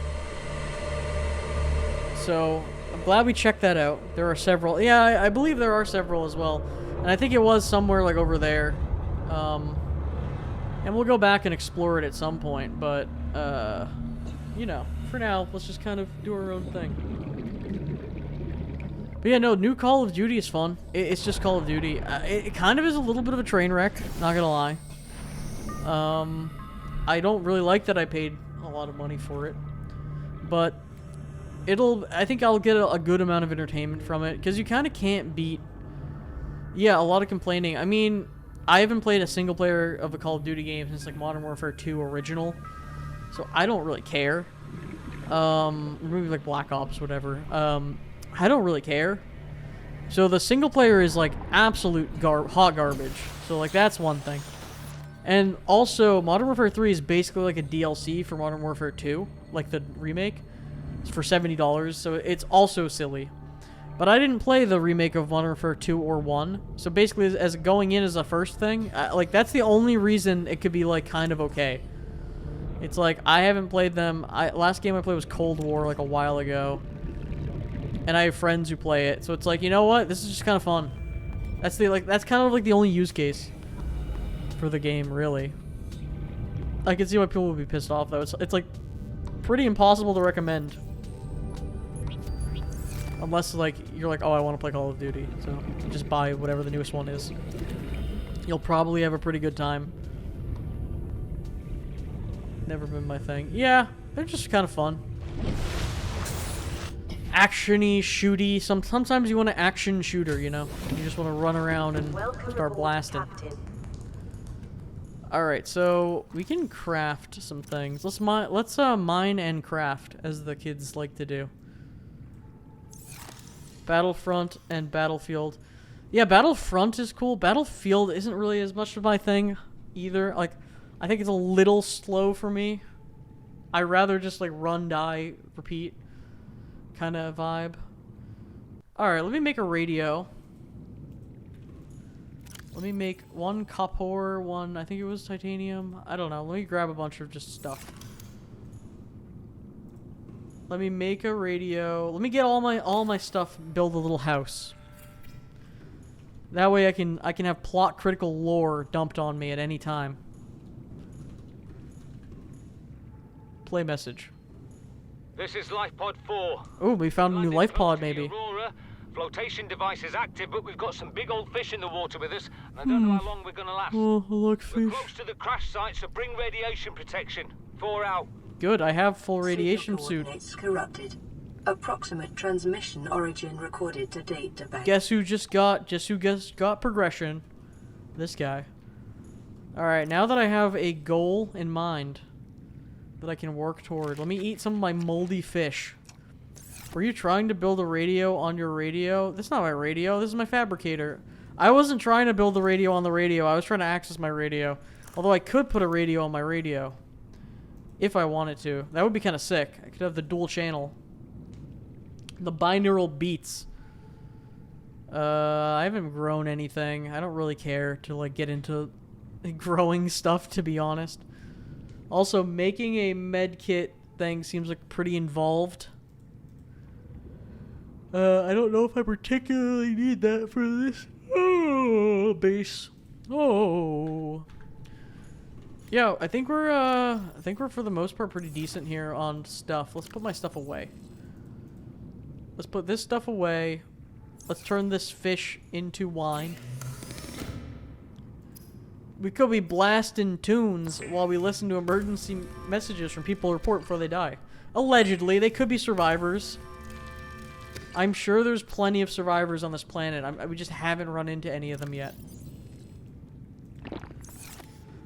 So, I'm glad we checked that out. There are several. Yeah, I believe there are several as well. And I think it was somewhere like over there. And we'll go back and explore it at some point, but, you know, for now, let's just kind of do our own thing. But yeah, no, new Call of Duty is fun. It's just Call of Duty. It kind of is a little bit of a train wreck, not gonna lie. I don't really like that I paid a lot of money for it, but I think I'll get a good amount of entertainment from it, because you kind of can't beat, yeah, a lot of complaining. I mean, I haven't played a single player of a Call of Duty game since like Modern Warfare 2 original, so I don't really care. Maybe like Black Ops, whatever. I don't really care. So the single player is like absolute hot garbage. So like that's one thing. And also, Modern Warfare 3 is basically like a DLC for Modern Warfare 2, like the remake. It's for $70, so it's also silly. But I didn't play the remake of Modern Warfare 2 or 1, so basically as going in as a first thing, like that's the only reason it could be like kind of okay. It's like I haven't played them. Last game I played was Cold War like a while ago, and I have friends who play it, so it's like, you know what? This is just kind of fun. That's kind of like the only use case for the game, really. I can see why people would be pissed off though. It's like pretty impossible to recommend. Unless, like, you're like, oh, I want to play Call of Duty. So, just buy whatever the newest one is. You'll probably have a pretty good time. Never been my thing. Yeah, they're just kind of fun. Action-y, shooty. Sometimes you want an action shooter, you know? You just want to run around and start blasting. Alright, so we can craft some things. Let's mine and craft, as the kids like to do. Battlefront and Battlefield. Yeah, Battlefront is cool. Battlefield isn't really as much of my thing either. Like, I think it's a little slow for me. I rather just like run, die, repeat kind of vibe. Alright, let me make a radio. Let me make one copper, one, I think it was titanium. I don't know. Let me grab a bunch of just stuff. Let me make a radio. Let me get all my stuff, build a little house. That way I can have plot critical lore dumped on me at any time. Play message. This is Life Pod 4. Oh, we found a new life pod, Approach to maybe. the Aurora. Flotation device is active, but we've got some big old fish in the water with us, and I don't know how long we're gonna last. Oh, I like We're fish. close to the crash site, so bring radiation protection. 4 out. Good, I have full radiation Signal suit. coordinates corrupted. Approximate transmission origin recorded to database. Guess who just got progression? This guy. Alright, now that I have a goal in mind that I can work toward, let me eat some of my moldy fish. Were you trying to build a radio on your radio? This is not my radio, this is my fabricator. I wasn't trying to build the radio on the radio, I was trying to access my radio. Although I could put a radio on my radio. If I wanted to. That would be kind of sick. I could have the dual channel. The binaural beats. I haven't grown anything. I don't really care to like get into growing stuff, to be honest. Also, making a med kit thing seems like pretty involved. I don't know if I particularly need that for this. Oh, base. Oh. Yeah, I think we're for the most part pretty decent here on stuff. Let's put my stuff away. Let's put this stuff away. Let's turn this fish into wine. We could be blasting tunes while we listen to emergency messages from people who report before they die. Allegedly, they could be survivors. I'm sure there's plenty of survivors on this planet. We just haven't run into any of them yet.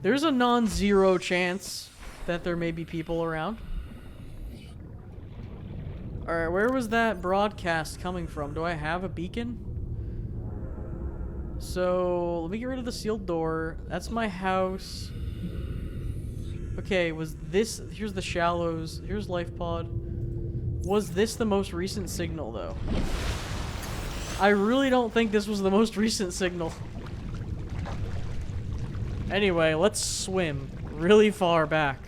There's a non-zero chance that there may be people around. Alright, where was that broadcast coming from? Do I have a beacon? So, let me get rid of the sealed door. That's my house. Okay, was this... Here's the shallows. Here's life pod. Was this the most recent signal, though? I really don't think this was the most recent signal. Anyway, let's swim really far back.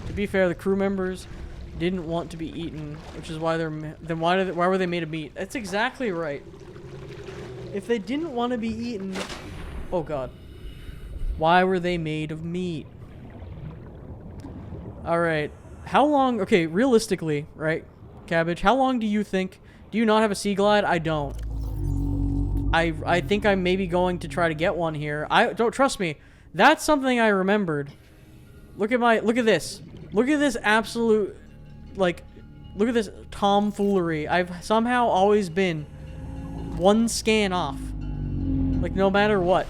To be fair, the crew members didn't want to be eaten, which is why they're... Then why were they made of meat? That's exactly right. If they didn't want to be eaten... Oh, God. Why were they made of meat? Alright. How long... Okay, realistically, right, Cabbage, how long do you think... Do you not have a Sea Glide? I don't. I think I'm maybe going to try to get one here. Don't trust me. That's something I remembered. Look at this. Look at this absolute, like, look at this tomfoolery. I've somehow always been one scan off. Like, no matter what.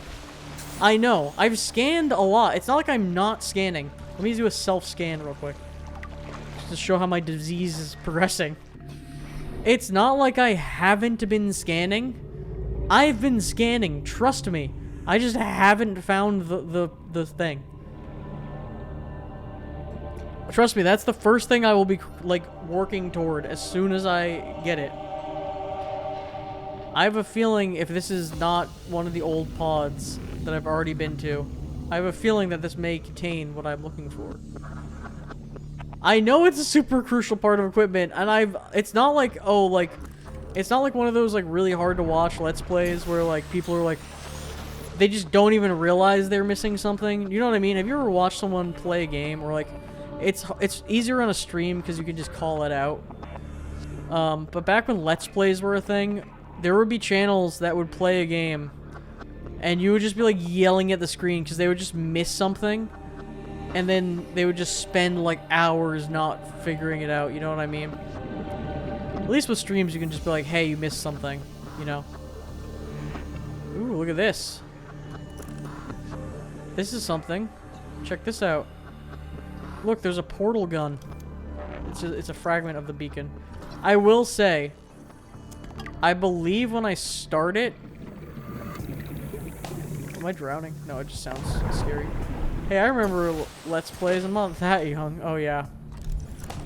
I know. I've scanned a lot. It's not like I'm not scanning. Let me do a self-scan real quick. Just to show how my disease is progressing. It's not like I haven't been scanning. I've been scanning, trust me. I just haven't found the thing. Trust me, that's the first thing I will be, like, working toward as soon as I get it. I have a feeling if this is not one of the old pods that I've already been to, I have a feeling that this may contain what I'm looking for. I know it's a super crucial part of equipment, and it's not like, oh, like... It's not like one of those, like, really hard to watch Let's Plays where, like, people are, like, they just don't even realize they're missing something. You know what I mean? Have you ever watched someone play a game or, like, it's easier on a stream because you can just call it out. But back when Let's Plays were a thing, there would be channels that would play a game, and you would just be like yelling at the screen because they would just miss something, and then they would just spend like hours not figuring it out, you know what I mean? At least with streams, you can just be like, hey, you missed something, you know? Ooh, look at this. This is something. Check this out. Look, there's a portal gun. It's a fragment of the beacon. I will say, I believe when I start it... Am I drowning? No, it just sounds scary. Hey, I remember Let's Plays. I'm not that young. Oh, yeah.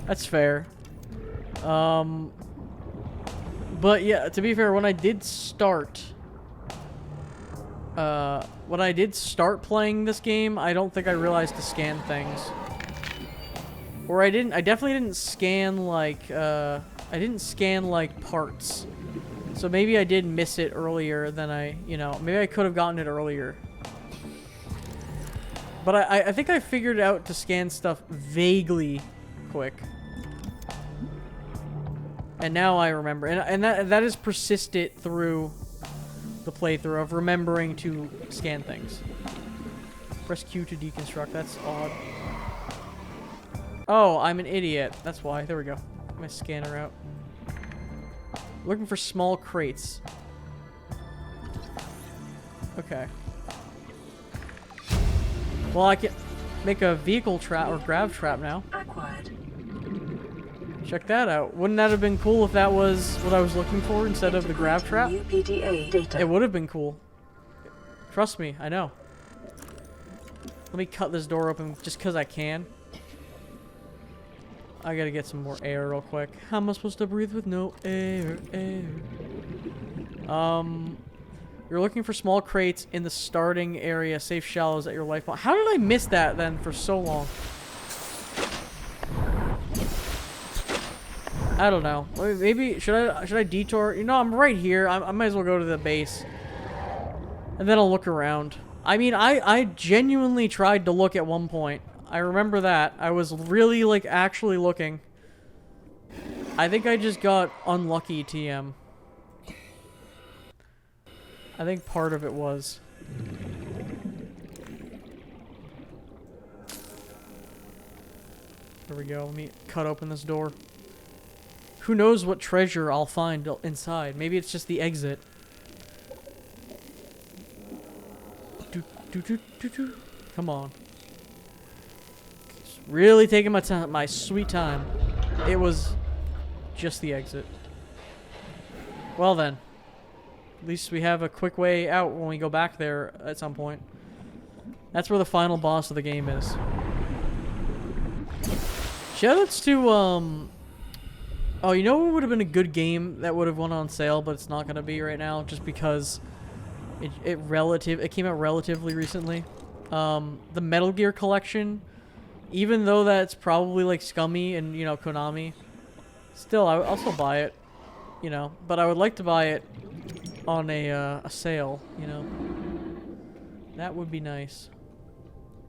That's fair. But yeah, to be fair, when I did start... when I did start playing this game, I don't think I realized to scan things. Or I definitely didn't scan, like, I didn't scan, like, parts. So maybe I did miss it earlier than maybe I could have gotten it earlier. But I think I figured out to scan stuff vaguely quick. And now I remember. And that is persisted through the playthrough of remembering to scan things. Press Q to deconstruct. That's odd. Oh, I'm an idiot. That's why. There we go. Get my scanner out. Looking for small crates. Okay. Well, I can make a vehicle trap or grav trap now. Acquired. Check that out. Wouldn't that have been cool if that was what I was looking for instead of the grav trap? New PDA data. It would have been cool. Trust me, I know. Let me cut this door open just because I can. I gotta get some more air real quick. How am I supposed to breathe with no air? You're looking for small crates in the starting area. Safe shallows at your life point. How did I miss that then for so long? I don't know. Maybe should I detour? You know, I'm right here. I might as well go to the base, and then I'll look around. I mean, I genuinely tried to look at one point. I remember that. I was really, like, actually looking. I think I just got unlucky, TM. I think part of it was. There we go. Let me cut open this door. Who knows what treasure I'll find inside. Maybe it's just the exit. Come on. Really taking my time, my sweet time. It was just the exit. Well then. At least we have a quick way out when we go back there at some point. That's where the final boss of the game is. Shoutouts to, oh, you know what would have been a good game that would have went on sale, but it's not going to be right now, just because it came out relatively recently. The Metal Gear collection, even though that's probably like scummy and, you know, Konami, still, I'll still buy it, you know, but I would like to buy it on a sale, you know. That would be nice.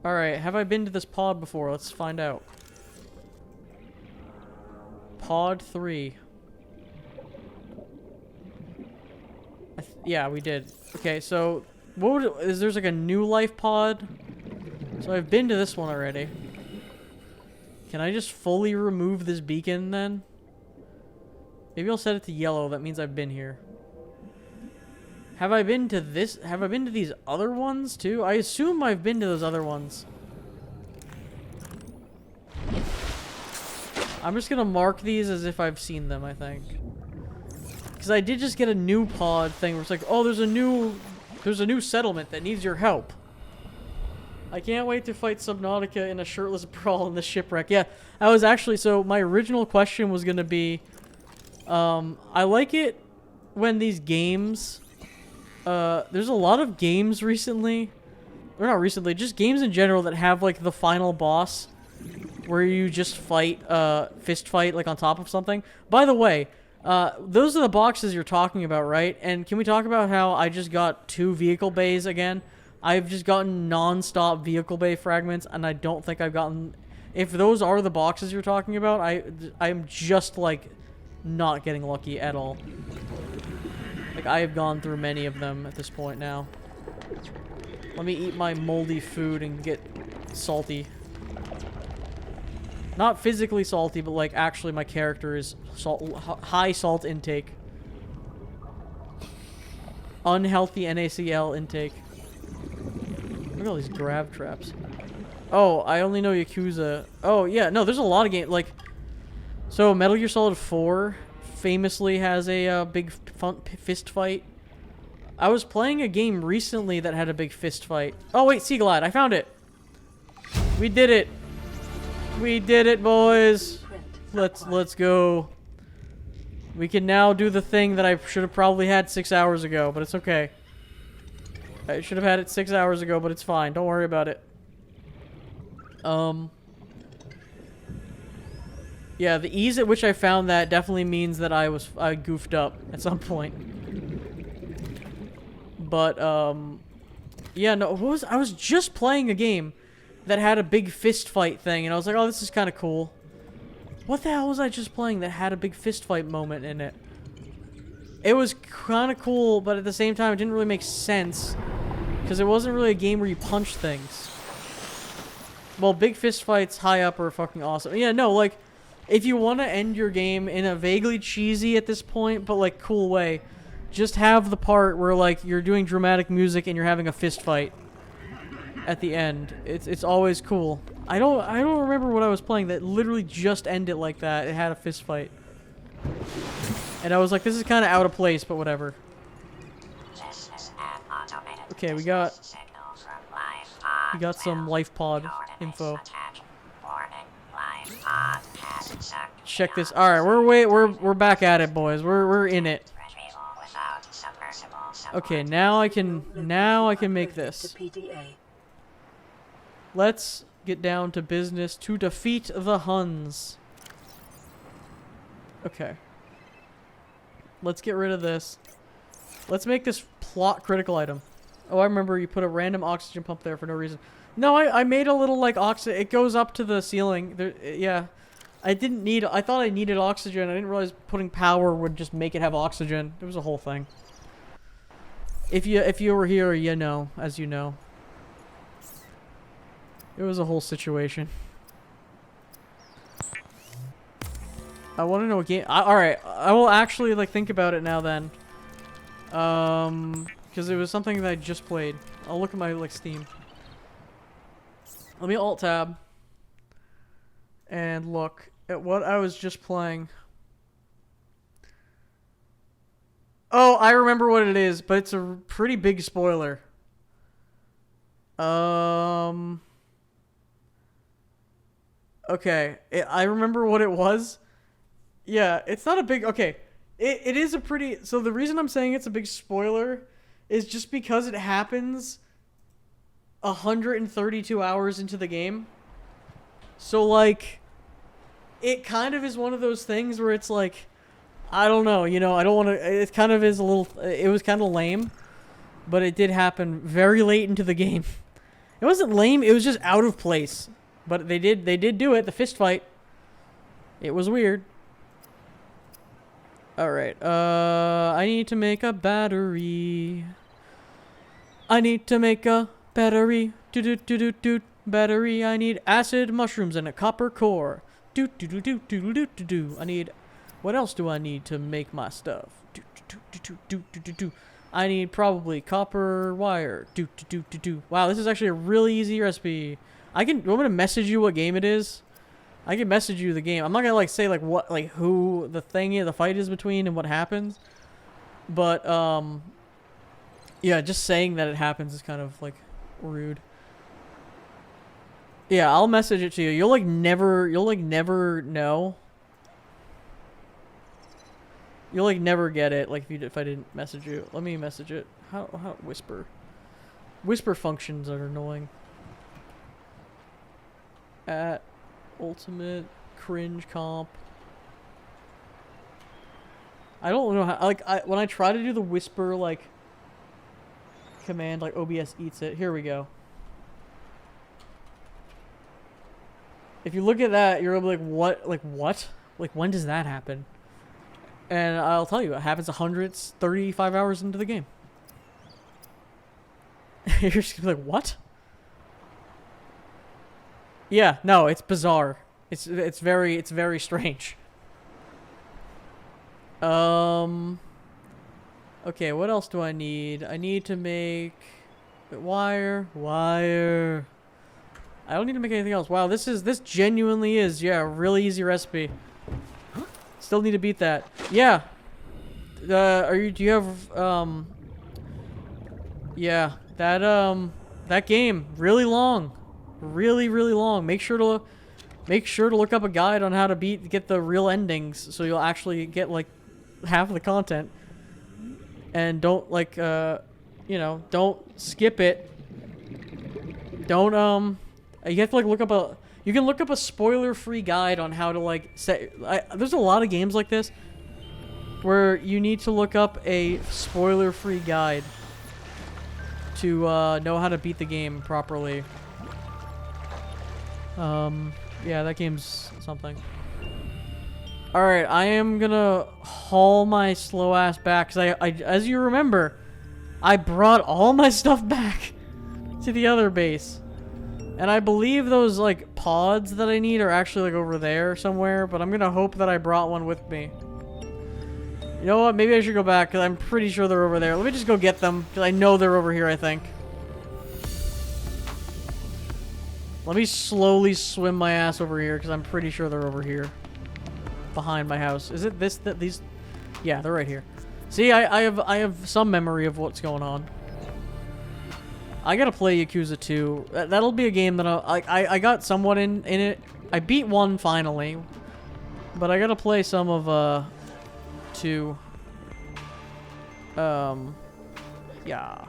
Alright, have I been to this pod before? Let's find out. Pod 3. Yeah, we did. Okay, so there's like a new life pod? So I've been to this one already. Can I just fully remove this beacon then? Maybe I'll set it to yellow. That means I've been here. Have I been to this? Have I been to these other ones too? I assume I've been to those other ones. I'm just gonna mark these as if I've seen them, I think. Because I did just get a new pod thing where it's like, oh, there's a new settlement that needs your help. I can't wait to fight Subnautica in a shirtless brawl in the shipwreck. Yeah, I was actually, so my original question was gonna be, I like it when these games, there's a lot of games recently, or not recently, just games in general that have like the final boss where you just fight, fist fight, like on top of something. By the way, those are the boxes you're talking about, right? And can we talk about how I just got 2 vehicle bays again? I've just gotten non-stop vehicle bay fragments, and I don't think I've gotten... If those are the boxes you're talking about, I'm just, like, not getting lucky at all. Like, I have gone through many of them at this point now. Let me eat my moldy food and get salty. Not physically salty, but like actually my character is high salt intake. Unhealthy NaCl intake. Look at all these grab traps. Oh, I only know Yakuza. Oh, yeah, no, there's a lot of games. Like, so Metal Gear Solid 4 famously has a big fist fight. I was playing a game recently that had a big fist fight. Oh, wait, Sea Glide, I found it. We did it. We did it, boys. Let's go. We can now do the thing that I should have probably had 6 hours ago, but it's okay. I should have had it 6 hours ago, but it's fine. Don't worry about it. Yeah, the ease at which I found that definitely means that I goofed up at some point. But, yeah, no, I was just playing a game that had a big fist fight thing, and I was like, oh, this is kind of cool. What the hell was I just playing that had a big fist fight moment in it? It was kind of cool, but at the same time, it didn't really make sense. Because it wasn't really a game where you punch things. Well, big fist fights high up are fucking awesome. Yeah, no, like, if you want to end your game in a vaguely cheesy at this point, but, like, cool way, just have the part where, like, you're doing dramatic music and you're having a fist fight at the end. It's always cool. I don't remember what I was playing that literally just ended like that. It had a fist fight. And I was like, this is kind of out of place, but whatever. Okay, we got some life pod info. Check this. All right, we're back at it, boys. We're in it. Okay, now I can make this. Let's get down to business to defeat the Huns. Okay. Let's get rid of this. Let's make this plot critical item. Oh, I remember you put a random oxygen pump there for no reason. No, I made a little, like, oxygen. It goes up to the ceiling. There, yeah. I thought I needed oxygen. I didn't realize putting power would just make it have oxygen. It was a whole thing. If you were here, you know, as you know. It was a whole situation. I want to know what game... Alright, I will actually, like, think about it now then. Because it was something that I just played. I'll look at my, like, Steam. Let me Alt-Tab. And look at what I was just playing. Oh, I remember what it is, but it's a pretty big spoiler. Okay, I remember what it was. Yeah, it's not a big... Okay, it is a pretty... So the reason I'm saying it's a big spoiler is just because it happens 132 hours into the game. So, like, it kind of is one of those things where it's like, I don't know, you know, I don't want to... It kind of is a little... It was kind of lame, but it did happen very late into the game. It wasn't lame, it was just out of place. But they did do it, the fist fight. It was weird. Alright, I need to make a battery. I need to make a battery. Do battery. I need acid mushrooms and a copper core. Do. I need... What else do I need to make my stuff? Do. I need probably copper wire. Do. Wow, this is actually a really easy recipe. You want me to message you what game it is? I can message you the game. I'm not gonna like say like what, like who the fight is between and what happens. But yeah, just saying that it happens is kind of like rude. Yeah, I'll message it to you. You'll never know. You'll like never get it like if I didn't message you. Let me message it. How whisper functions are annoying. At ultimate cringe comp. I don't know how, like, when I try to do the whisper, like, command, like, OBS eats it. Here we go. If you look at that, you're like, what? Like, what? Like, when does that happen? And I'll tell you, it happens 135 hours into the game. You're just gonna be like, what? Yeah, no, it's bizarre. It's very strange. Okay, what else do I need? I need to make wire. I don't need to make anything else. Wow, this genuinely is, yeah, a really easy recipe. Still need to beat that. Yeah. Do you have, yeah, that game, really long. Really, really long. Make sure to look up a guide on how to get the real endings, so you'll actually get, like, half of the content. And don't, like, you know, don't skip it. Don't, you have to, like, you can look up a spoiler-free guide on how to, like, there's a lot of games like this where you need to look up a spoiler-free guide to, know how to beat the game properly. Yeah, that game's something. Alright, I am gonna haul my slow ass back, because as you remember, I brought all my stuff back to the other base. And I believe those, like, pods that I need are actually, like, over there somewhere, but I'm gonna hope that I brought one with me. You know what, maybe I should go back, because I'm pretty sure they're over there. Let me just go get them, because I know they're over here, I think. Let me slowly swim my ass over here, because I'm pretty sure they're over here. Behind my house. Is it these? Yeah, they're right here. See, I have some memory of what's going on. I gotta play Yakuza 2. That'll be a game that I got somewhat in it. I beat 1 finally. But I gotta play some of, 2. Yeah.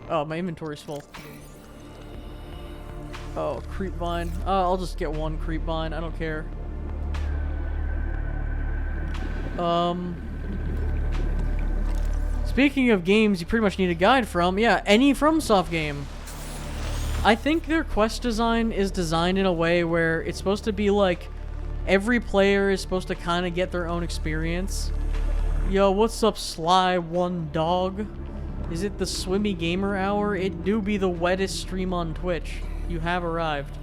Oh, my inventory's full. Oh, creep vine. I'll just get 1 creep vine. I don't care. Speaking of games you pretty much need a guide from, yeah, any FromSoft game. I think their quest design is designed in a way where it's supposed to be like every player is supposed to kind of get their own experience. Yo, what's up, Sly One Dog? Is it the Swimmy Gamer Hour? It do be the wettest stream on Twitch. You have arrived.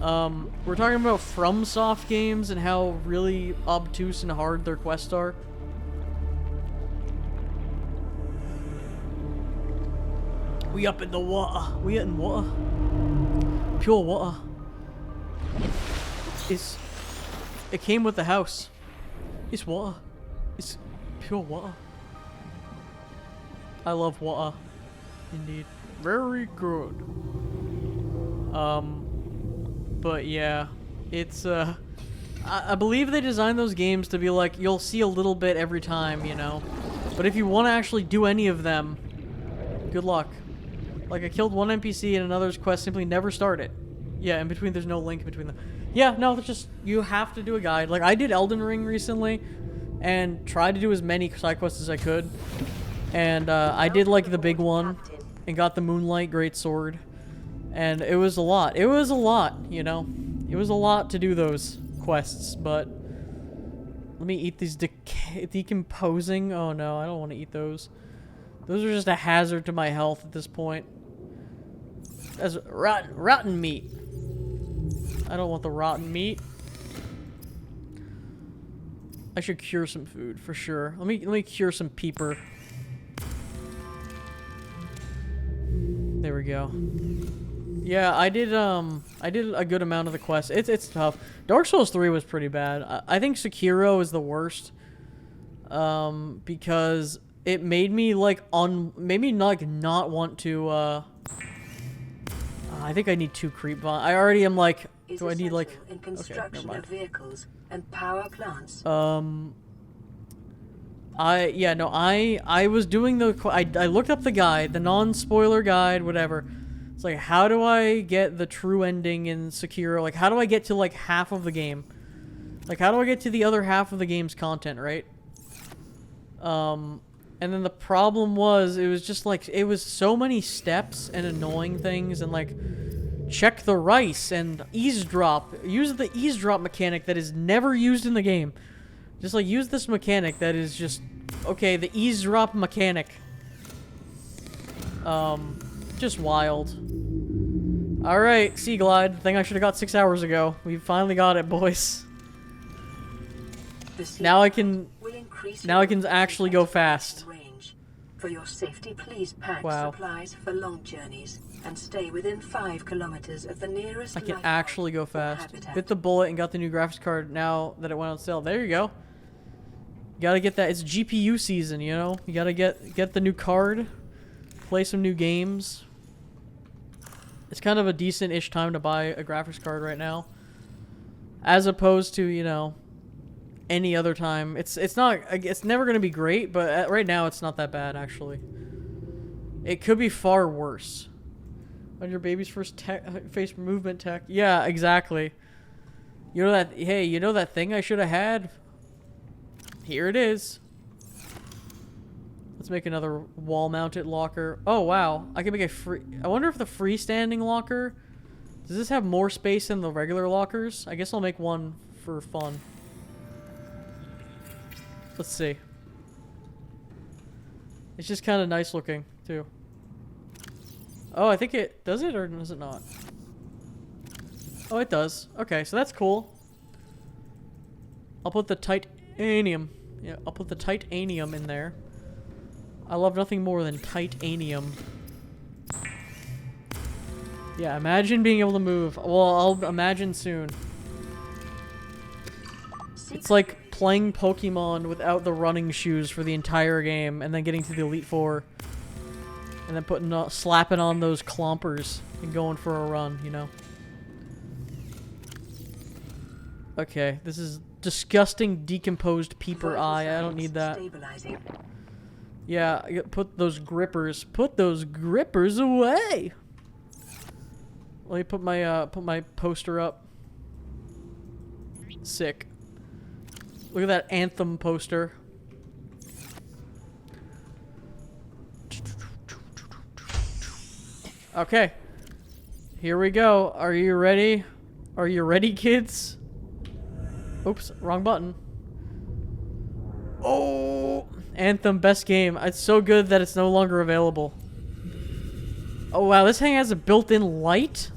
We're talking about FromSoft games and how really obtuse and hard their quests are. We up in the water. We in water. Pure water. It came with the house. It's water. It's pure water. I love water. Indeed. Very good. But yeah, it's, I believe they designed those games to be like, you'll see a little bit every time, you know? But if you want to actually do any of them, good luck. Like, I killed one NPC and another's quest simply never started. Yeah, in between, there's no link between them. Yeah, no, it's just, you have to do a guide. Like, I did Elden Ring recently, and tried to do as many side quests as I could. And, I did, like, the big one, and got the Moonlight Greatsword. And it was a lot. It was a lot, you know? It was a lot to do those quests, but... Let me eat these decomposing... Oh no, I don't want to eat those. Those are just a hazard to my health at this point. That's rotten meat. I don't want the rotten meat. I should cure some food, for sure. Let me cure some peeper. There we go. Yeah, I did a good amount of the quest. It's tough. Dark Souls 3 was pretty bad. I think Sekiro is the worst. Because it made me like not want to I think I need 2 creep vine. I already am like, do I need like in construction of vehicles and power plants. I was doing I looked up the guide, the non-spoiler guide, whatever. It's like, how do I get the true ending in Sekiro? Like, how do I get to, like, half of the game? Like, how do I get to the other half of the game's content, right? And then the problem was, it was just, like, it was so many steps and annoying things, and, like, check the rice and eavesdrop. Use the eavesdrop mechanic that is never used in the game. Just like use this mechanic that is just okay. The eavesdrop mechanic. Just wild. All right, Sea Glide. Thing I should have got 6 hours ago. We finally got it, boys. Now I can actually go fast. For your safety, please pack Wow. supplies for long journeys and stay within 5 kilometers of the nearest I can life actually go or fast. habitat. Bit the bullet and got the new graphics card now that it went on sale. There you go. You gotta get that. It's GPU season, you know? You gotta get the new card. Play some new games. It's kind of a decent-ish time to buy a graphics card right now. As opposed to, you know, any other time. It's never gonna be great, but right now it's not that bad, actually. It could be far worse. On your baby's first face movement tech. Yeah, exactly. You know that, hey, you know that thing I should have had? Here it is. Let's make another wall-mounted locker. Oh, wow. I can make a free... I wonder if the freestanding locker... Does this have more space than the regular lockers? I guess I'll make one for fun. Let's see. It's just kind of nice looking, too. Oh, I think it... Does it or does it not? Oh, it does. Okay, so that's cool. I'll put the titanium. Yeah, I'll put the titanium in there. I love nothing more than titanium. Yeah, imagine being able to move. Well, I'll imagine soon. It's like playing Pokemon without the running shoes for the entire game, and then getting to the Elite Four, and then slapping on those clompers and going for a run. You know. Okay, this is disgusting, decomposed peeper eye. I don't need that. Yeah, put those grippers. Put those grippers away. Let me put my poster up. Sick. Look at that Anthem poster. Okay. Here we go. Are you ready? Are you ready, kids? Oops, wrong button. Oh! Anthem, best game. It's so good that it's no longer available. Oh wow, this thing has a built-in light?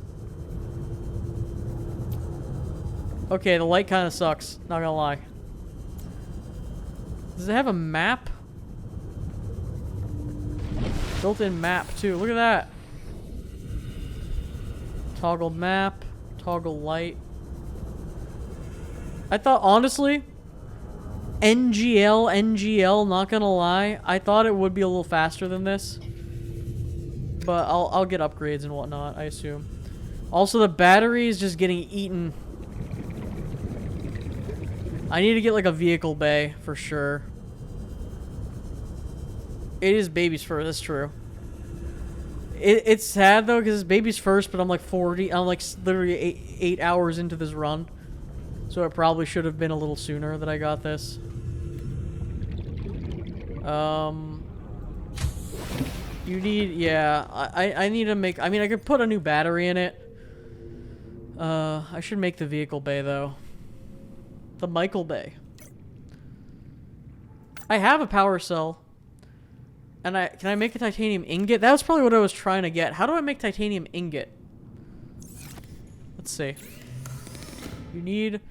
Okay, the light kind of sucks. Not gonna lie. Does it have a map? Built-in map, too. Look at that. Toggle map. Toggle light. I thought, honestly... NGL, not gonna lie. I thought it would be a little faster than this. But I'll get upgrades and whatnot, I assume. Also, the battery is just getting eaten. I need to get like a vehicle bay for sure. It is baby's first, that's true. It's sad though, because it's baby's first, but I'm like literally 8 hours into this run. So it probably should have been a little sooner that I got this. You need, yeah, I need to make, I mean, I could put a new battery in it. I should make the vehicle bay, though. The Michael Bay. I have a power cell. And can I make a titanium ingot? That was probably what I was trying to get. How do I make titanium ingot? Let's see. You need,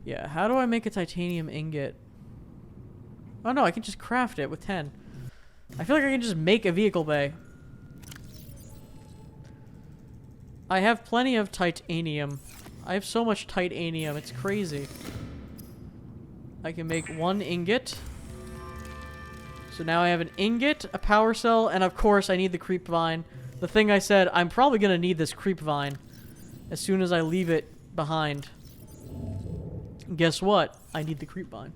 yeah, how do I make a titanium ingot? Oh no, I can just craft it with 10. I feel like I can just make a vehicle bay. I have plenty of titanium. I have so much titanium, it's crazy. I can make 1 ingot. So now I have an ingot, a power cell, and of course I need the creep vine. The thing I said, I'm probably going to need this creep vine as soon as I leave it behind. Guess what? I need the creep vine.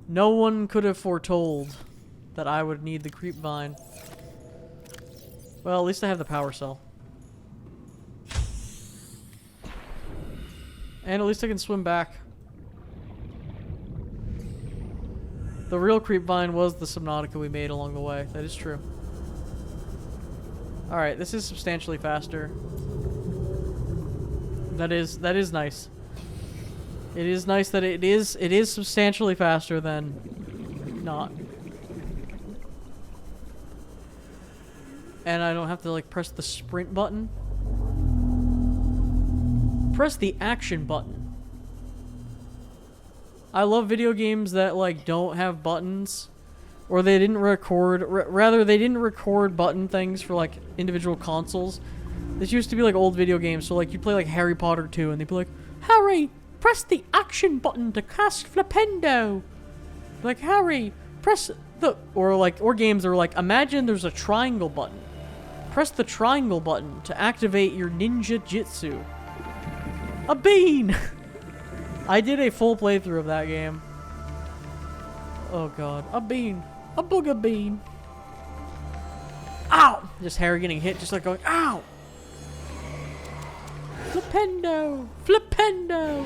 No one could have foretold that I would need the creep vine. Well, at least I have the power cell. And at least I can swim back. The real creep vine was the Subnautica we made along the way. That is true. Alright, this is substantially faster. That is nice. It is nice that it is substantially faster than not. And I don't have to like press the sprint button. Press the action button. I love video games that like don't have buttons, or they didn't record. Rather, they didn't record button things for like individual consoles. This used to be like old video games, so like you play like Harry Potter 2, and they'd be like, Harry, press the action button to cast Flipendo. Like, Harry, press the or games that were like, imagine there's a triangle button. Press the triangle button to activate your ninja jitsu. A bean! I did a full playthrough of that game. Oh god. A bean. A booga bean. Ow! Just Harry getting hit, just like going, ow! Flipendo! Flipendo!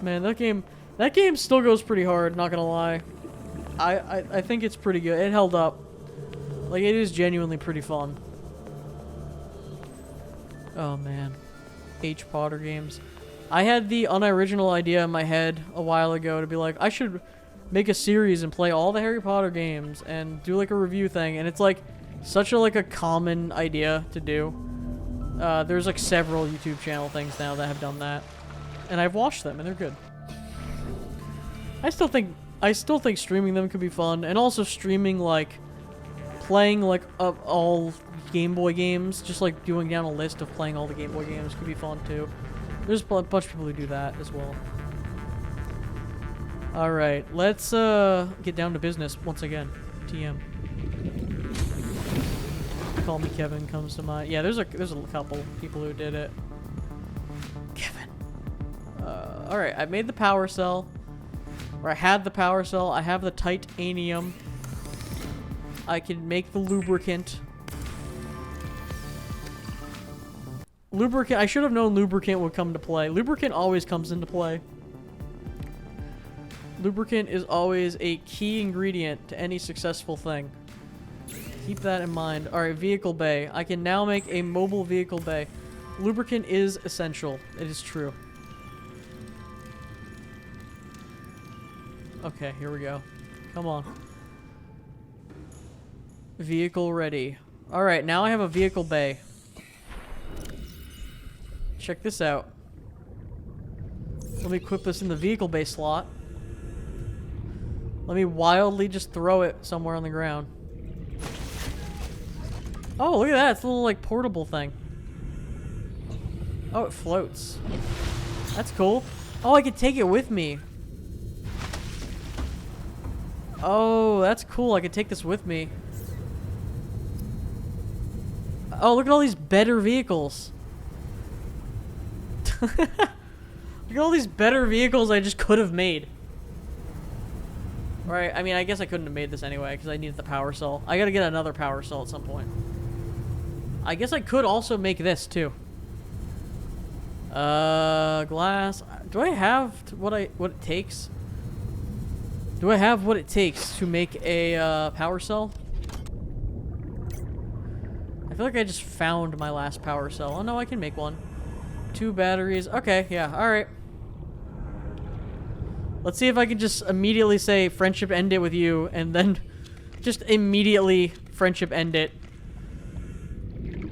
Man, that game still goes pretty hard, not gonna lie. I think it's pretty good. It held up. Like, it is genuinely pretty fun. Oh, man. H. Potter games. I had the unoriginal idea in my head a while ago to be like, I should make a series and play all the Harry Potter games and do, like, a review thing. And it's, like, such a, like, a common idea to do. There's, like, several YouTube channel things now that have done that. And I've watched them, and they're good. I still think streaming them could be fun. And also streaming, like, playing, like, all Game Boy games, just, like, doing down a list of playing all the Game Boy games could be fun, too. There's a bunch of people who do that as well. Alright, let's, get down to business once again. TM. Call Me Kevin comes to mind. Yeah, there's a couple people who did it. Kevin. Alright, I made the power cell. Or I had the power cell. I have the titanium. I can make the lubricant. Lubricant, I should have known lubricant would come to play. Lubricant always comes into play. Lubricant is always a key ingredient to any successful thing. Keep that in mind. Alright, vehicle bay. I can now make a mobile vehicle bay. Lubricant is essential. It is true. Okay, here we go. Come on. Vehicle ready. Alright, now I have a vehicle bay. Check this out. Let me equip this in the vehicle bay slot. Let me wildly just throw it somewhere on the ground. Oh, look at that. It's a little, like, portable thing. Oh, it floats. That's cool. Oh, I can take it with me. Oh, that's cool. I can take this with me. Oh, look at all these better vehicles. Look at all these better vehicles I just could have made. Right, I mean, I guess I couldn't have made this anyway, because I needed the power cell. I gotta get another power cell at some point. I guess I could also make this, too. Glass. Do I have what it takes? Do I have what it takes to make a, power cell? I feel like I just found my last power cell. Oh, no, I can make one. 2 batteries. Okay, yeah, alright. Let's see if I can just immediately say friendship end it with you, and then just immediately friendship end it.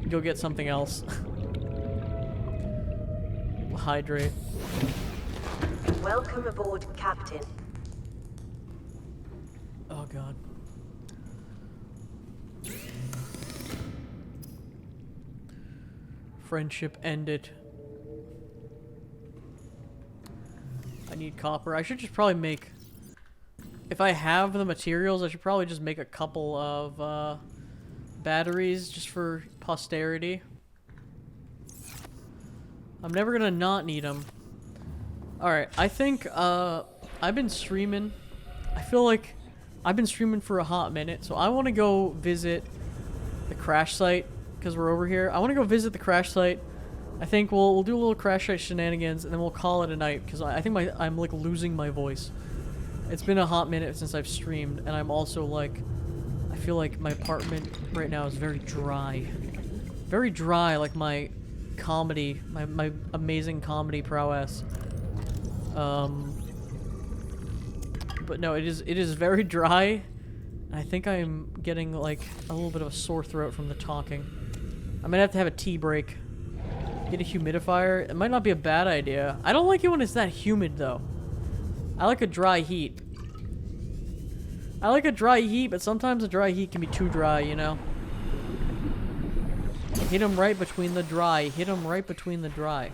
Go get something else. Hydrate. Welcome aboard, Captain. Oh god. Friendship end it. I need copper. I should just probably make... If I have the materials, I should probably just make a couple of batteries just for posterity. I'm never gonna not need them. Alright, I think I've been streaming. I feel like I've been streaming for a hot minute, so I want to go visit the crash site because we're over here. I want to go visit the crash site. I think we'll do a little crash site shenanigans, and then we'll call it a night, because I think I'm, like, losing my voice. It's been a hot minute since I've streamed, and I'm also, like... feel like my apartment right now is very dry. Very dry, like my comedy, my amazing comedy prowess. But no, it is very dry. I think I'm getting like a little bit of a sore throat from the talking. I might have to have a tea break. Get a humidifier. It might not be a bad idea. I don't like it when it's that humid though. I like a dry heat. I like a dry heat, but sometimes a dry heat can be too dry, you know? Hit him right between the dry. Hit him right between the dry.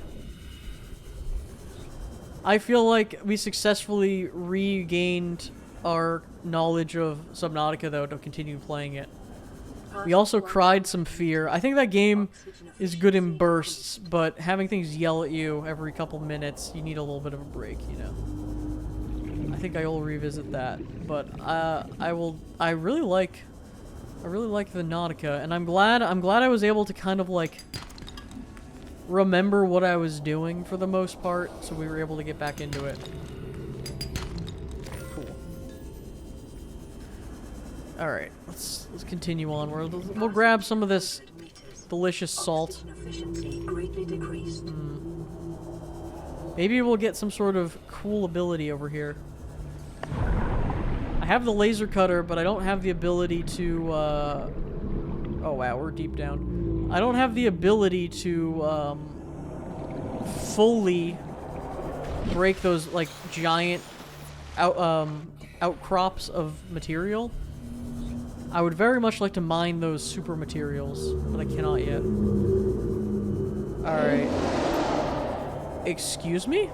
I feel like we successfully regained our knowledge of Subnautica, though, to continue playing it. We also cried some fear. I think that game is good in bursts, but having things yell at you every couple minutes, you need a little bit of a break, you know? I think I will revisit that, but I really like the Nautica, and I'm glad I was able to kind of like remember what I was doing for the most part, so we were able to get back into it. Cool. All right, let's continue on. We'll grab some of this delicious salt. Maybe we'll get some sort of cool ability over here. I have the laser cutter, but I don't have the ability to, oh wow, we're deep down. I don't have the ability to, fully break those, like, giant outcrops of material. I would very much like to mine those super materials, but I cannot yet. Alright. Excuse me?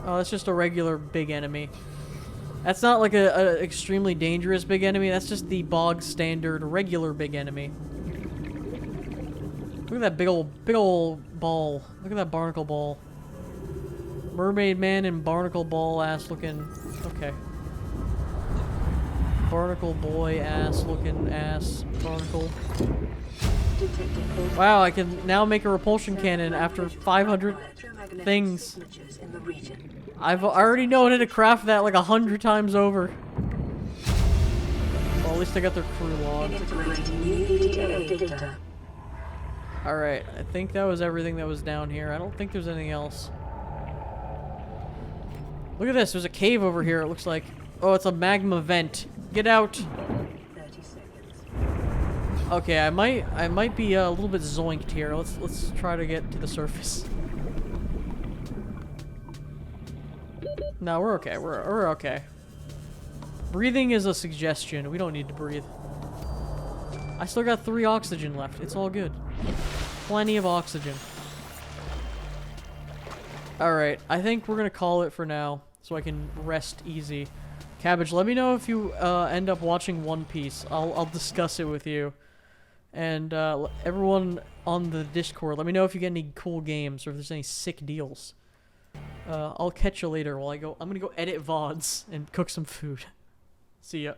Oh, that's just a regular big enemy. That's not like a extremely dangerous big enemy, that's just the bog standard regular big enemy. Look at that big old ball. Look at that barnacle ball. Mermaid man and barnacle ball ass looking. Okay. Barnacle boy ass looking ass. Barnacle. Wow, I can now make a repulsion cannon after 500 things. I've already known how to craft that like 100 times over. Well, at least I got their crew log. Alright, I think that was everything that was down here. I don't think there's anything else. Look at this, there's a cave over here, it looks like. Oh, it's a magma vent. Get out! 30 seconds. Okay, I might be a little bit zoinked here. Let's try to get to the surface. No, we're okay. We're okay. Breathing is a suggestion. We don't need to breathe. I still got 3 oxygen left. It's all good. Plenty of oxygen. Alright, I think we're gonna call it for now, so I can rest easy. Cabbage, let me know if you end up watching One Piece. I'll discuss it with you. And everyone on the Discord, let me know if you get any cool games or if there's any sick deals. I'll catch you later while I'm gonna go edit VODs and cook some food. See ya.